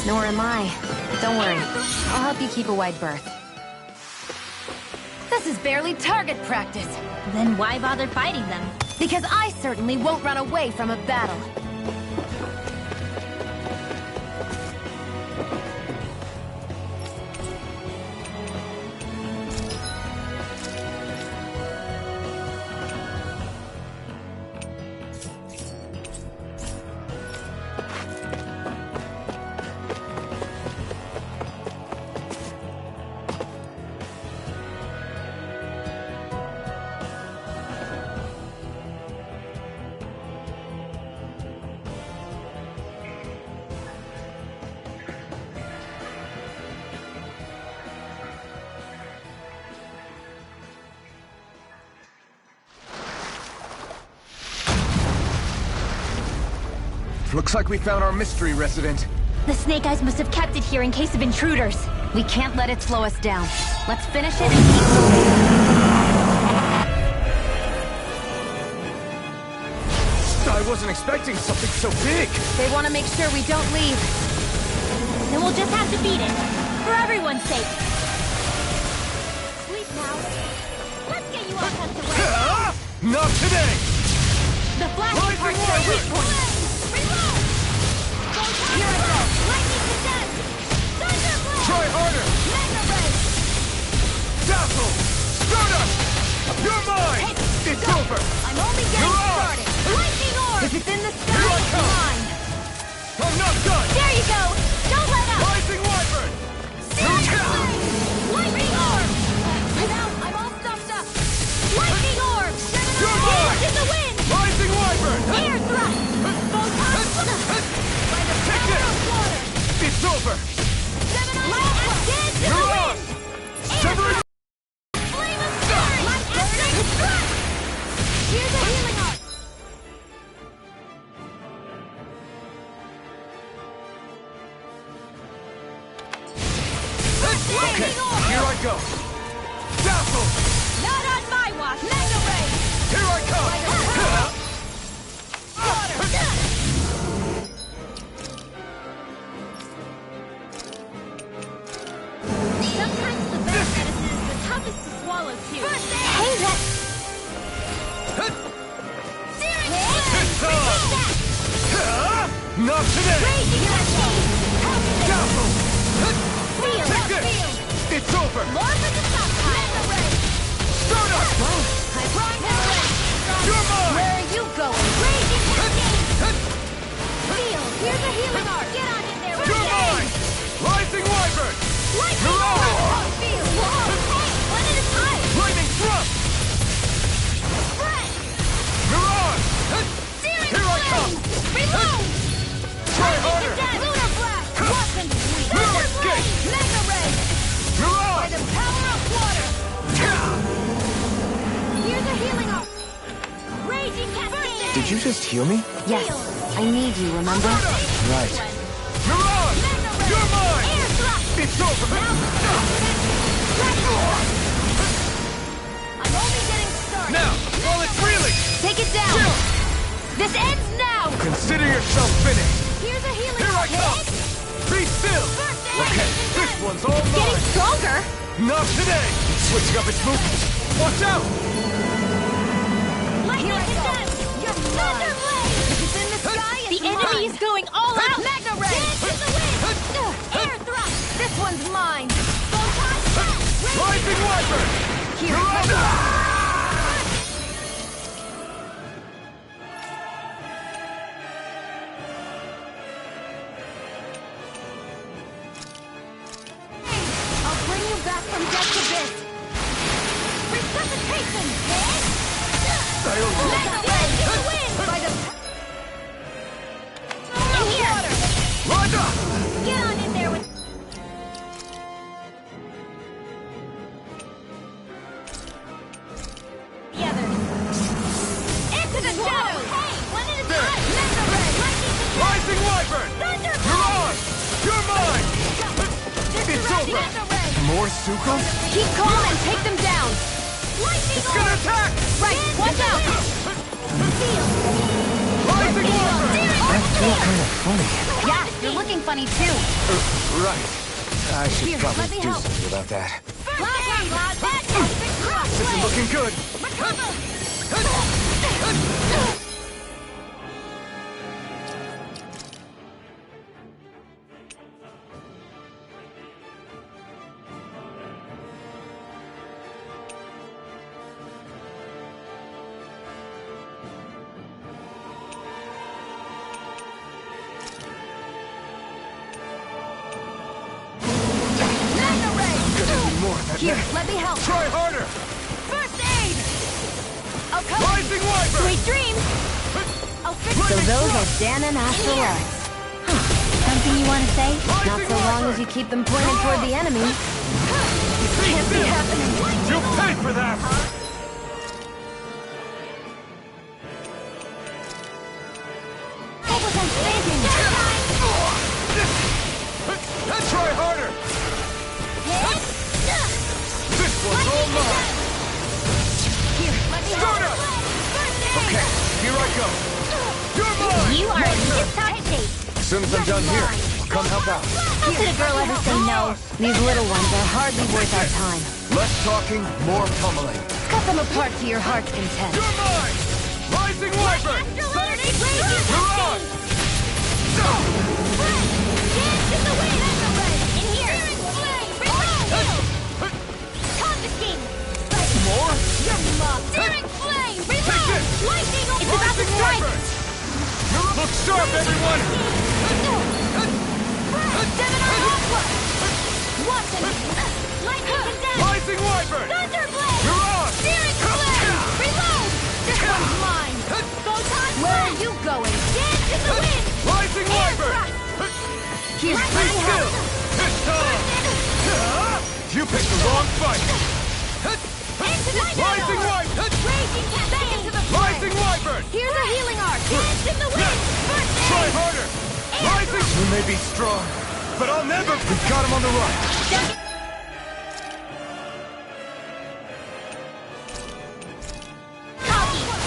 Nor am I. Don't worry. I'll help you keep a wide berth. This is barely target practice. Then why bother fighting them? Because I certainly won't run away from a battle. Looks like we found our mystery resident. The Snake Eyes must have kept it here in case of intruders. We can't let it slow us down. Let's finish it and keep moving. I wasn't expecting something so big. They want to make sure we don't leave. Then we'll just have to beat it. For everyone's sake. Sleep now. Let's get you all tucked away. Not today! The flashing parts are weak points. Reload! Here I go. Lightning to death. Thunder blade. Try harder! Mega ray. Dazzle! Stardust! You're mine! It's over! I'm only getting started. Lightning orb. If it's in the sky, Here I it's come. mine. I'm not done! There you go. Don't let up. Rising Wyvern! Searing blade. Lightning orb. I'm all stuffed up. Lightning orb. You're mine! In the wind. Rising Wyvern! Air thrust. Photon. By the power of water. It's over! Light and dance in the You're wind. on! Severing! Flame of fury. Light and thrust. Here's a healing arc. Okay, here I go! Dazzle! Not on my watch. Mega ray. Here I come! Sometimes the best medicine is the toughest to swallow, too. Hey, that... Searing It's on! Not today! Raging machine! Dazzle! Feel, Take this! feel! It's over! More for the top time! Mega ray! Stardust! Mega ray! You're mine! Where are you going? Raging machine! Feel! Here's a healing arc! Get on in there! You're mine! Rising Wyvern! Lightning You're on! orb! Feel! Whoa! Hey! One at a time! Lightning thrust! Spread! You're on! Searing Here I come! flame! Reload! Try Lightning harder! to death! Lunar blast! Weapon sweep! No Thunder escape! blade! Mega ray! You're By on! the power of water! Here's a healing arc! Raging cascade! Did you just heal me? Yes, I need you, remember? Right. You're on! Mega ray! You're mine! Air thrust! It's over! I'm only getting started! Now, while it's reeling! Take it down! This ends now! Consider yourself finished! Here's a healing Here I arc! come! Be still! First aid! Okay, this one's all Getting mine! stronger! Not today! Switching up its movement! Watch out! Lightning to death! Your thunder blade! If it's in the sky, it's The enemy mine. is going all out! Mega ray! Dance in the wind! Air thrust! This one's mine! Photon blast! Rising Wyvern! Here, You're on! take it. I'll bring you back from death's abyss! Resuscitation! Mega ray! In the wind! By the... In here! Rise up! Get on in there with... the others! Into the shadows! Hey! One at a There. time! Mega ray! Lightning to death! Rising Wyvern! Thunder You're on! You're mine! It's over! Mega ray! More Suko? Keep calm and take them down! Lightning It's gonna attack! Right, watch out! Seal! Rising Wyvern! I feel kind of funny. Yeah, you're looking funny too. Right. I should Here, probably let me do help. something about that. This Isn't looking good. Here, let me help. Try harder! First aid! I'll cover you. Rising Wyvern! Sweet dreams! I'll fix So Lightning those thrust! are Dan and Astral arts. Something you want to say? Not so long as you keep them pointed toward the enemy. Can't be happening. You'll pay for that! What was I thinking? Start up! Okay, here I go. You're mine! You are in tip-top shape. As soon as I'm done here, I'll come help out. How could a girl ever say no? These little ones are hardly worth our time. Less talking, more pummeling. Cut them apart to your heart's content. You're mine! Rising Wyvern! You're on! Dance in the wind! In here! Confiscating! More? You're mocked! Searing flame! Take Reload! this! Lightning! It's about to Rising strike! Wyvern! Look sharp, everyone! Seminar Aqua! Watson! Lightning condemned! Rising Wyvern! Thunderblade! You're on! Searing flame! Reload! This one's mine! Photon Where blast! are you going? Dance in the wind! Rising Wyvern! Here's Lightning free help! It's time! You picked the wrong fight! Into the Rising shadow! Wyvern! Raging cascade! To the Rising Wyvern! Here's a healing arc. Dance in the wind! First Try aid! harder! Rising! You may be strong, but I'll never... We've got him on the run!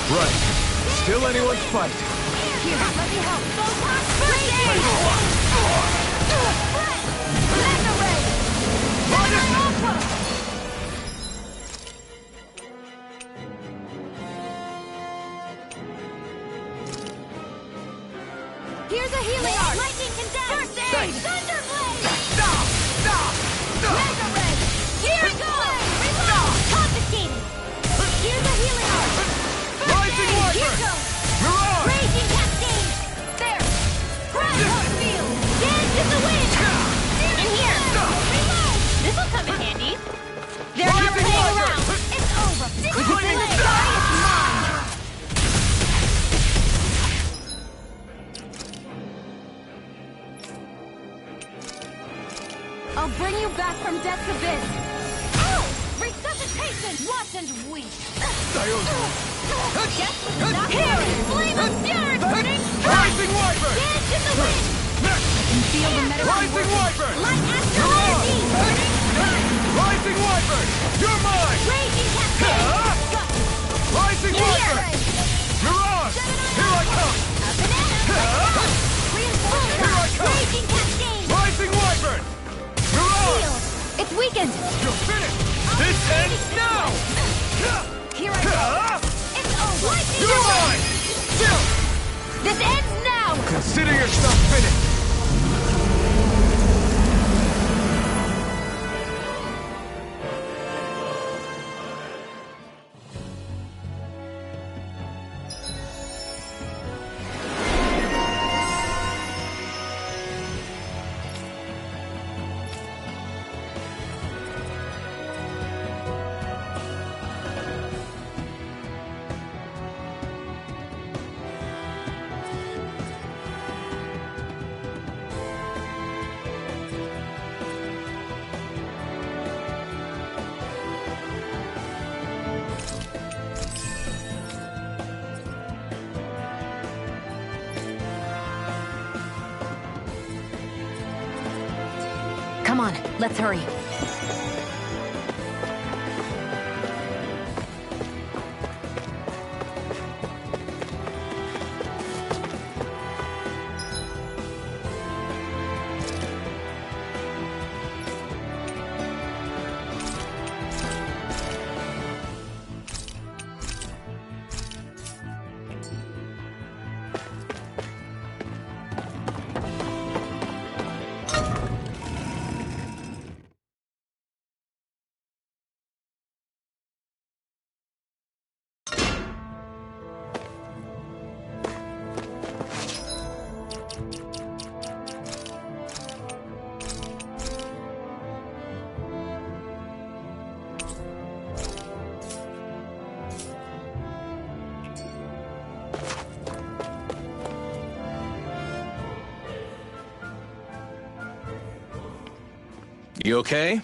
Right. Still anyone's fight. Here, let me help. Photon first aid! Mega ray! Seminar Aqua! Here's a healing arc. Lightning condemned! First aid! Thanks. Thunderblade! Stop! Stop! Mega ray! Here it goes! Reload! Confiscating! Here's a healing arc! First Rising aid! Here Wyvern! goes! You're on! Raging cascade! There! Crash on field! Dance in the wind! In here! Reload! This'll come in handy! They're not Rising playing Wyvern! around! It's over! This is Lightning the Star! it's mine! I'll bring you back from death's abyss. Oh! Resuscitation! Watson's weak! Guess what's not here! Flame of fury burning! Rising Wyvern! Dance in the wind! Next! Feel the metal. Rising Wyvern! Light You're on! astrology! Burning! Rising Wyvern! You're mine! Raging cascade! Gut! Rising Wyvern! You're on! Here I come! A banana! Reinforced! Here I come! Raging cascade! Rising Wyvern! You're on! Shield! It's weakened. You're finished! This ends now! Here I go. It's over! Lightning You're arrow! mine! Still! This ends now. Consider yourself finished. Come on, let's hurry. You okay?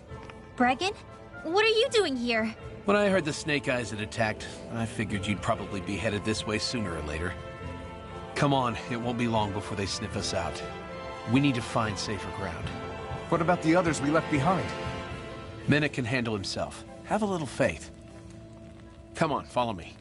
Bregan? What are you doing here? When I heard the Snake Eyes had attacked, I figured you'd probably be headed this way sooner or later. Come on, it won't be long before they sniff us out. We need to find safer ground. What about the others we left behind? Minute can handle himself. Have a little faith. Come on, follow me.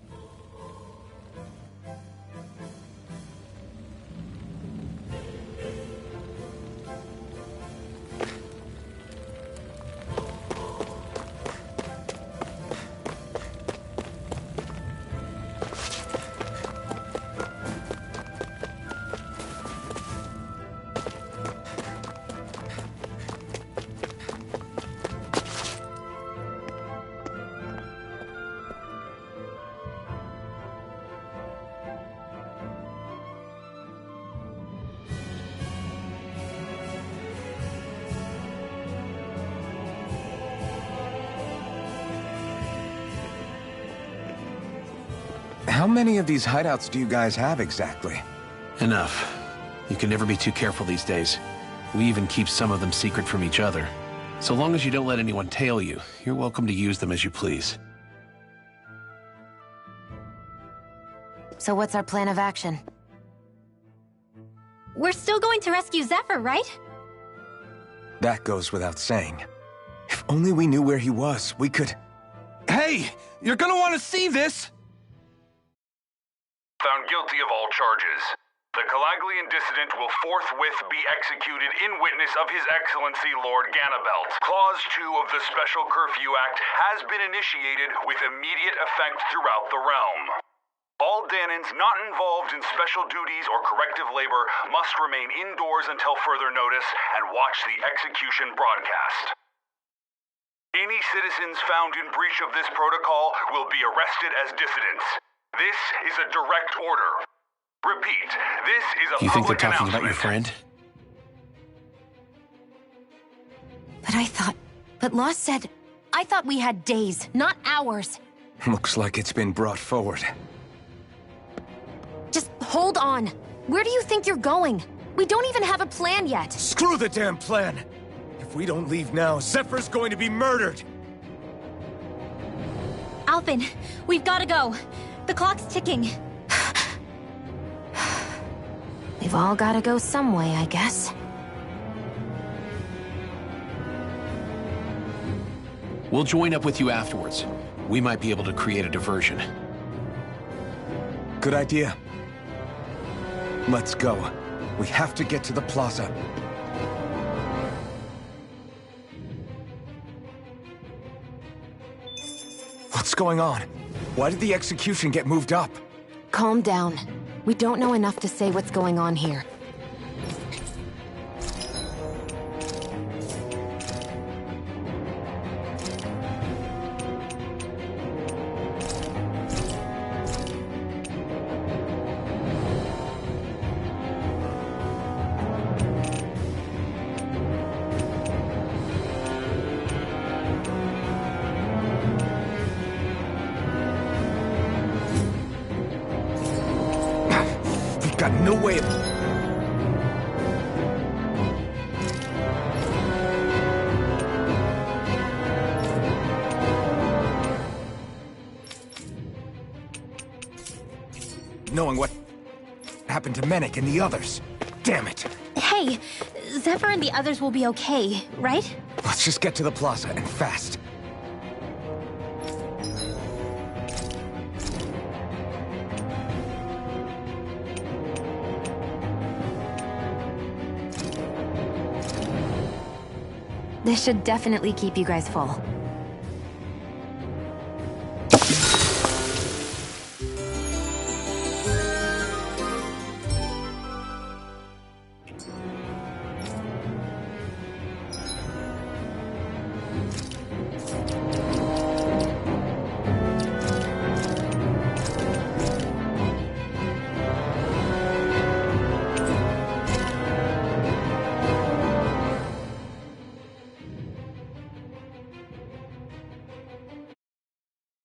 How many of these hideouts do you guys have exactly? Enough. You can never be too careful these days. We even keep some of them secret from each other. So long as you don't let anyone tail you, you're welcome to use them as you please. So what's our plan of action? We're still going to rescue Zephyr, right? That goes without saying. If only we knew where he was, we could... Hey! You're gonna want to see this! Found guilty of all charges. The Calaglian dissident will forthwith be executed in witness of His Excellency Lord Ganabelt. Clause 2 of the Special Curfew Act has been initiated with immediate effect throughout the realm. All Danans not involved in special duties or corrective labor must remain indoors until further notice and watch the execution broadcast. Any citizens found in breach of this protocol will be arrested as dissidents. This is a direct order. Repeat, this is a You think they're public talking about your announcement. friend? But Law said... I thought we had days, not hours. Looks like it's been brought forward. Just hold on. Where do you think you're going? We don't even have a plan yet. Screw the damn plan! If we don't leave now, Zephyr's going to be murdered! Alphen, we've got to go. The clock's ticking. We've all gotta go some way, I guess. We'll join up with you afterwards. We might be able to create a diversion. Good idea. Let's go. We have to get to the plaza. What's going on? Why did the execution get moved up? Calm down. We don't know enough to say what's going on here. Got no way of... knowing what happened to Menik and the others. Damn it. Hey, Zephyr and the others will be okay, right? Let's just get to the plaza, and fast. This should definitely keep you guys full.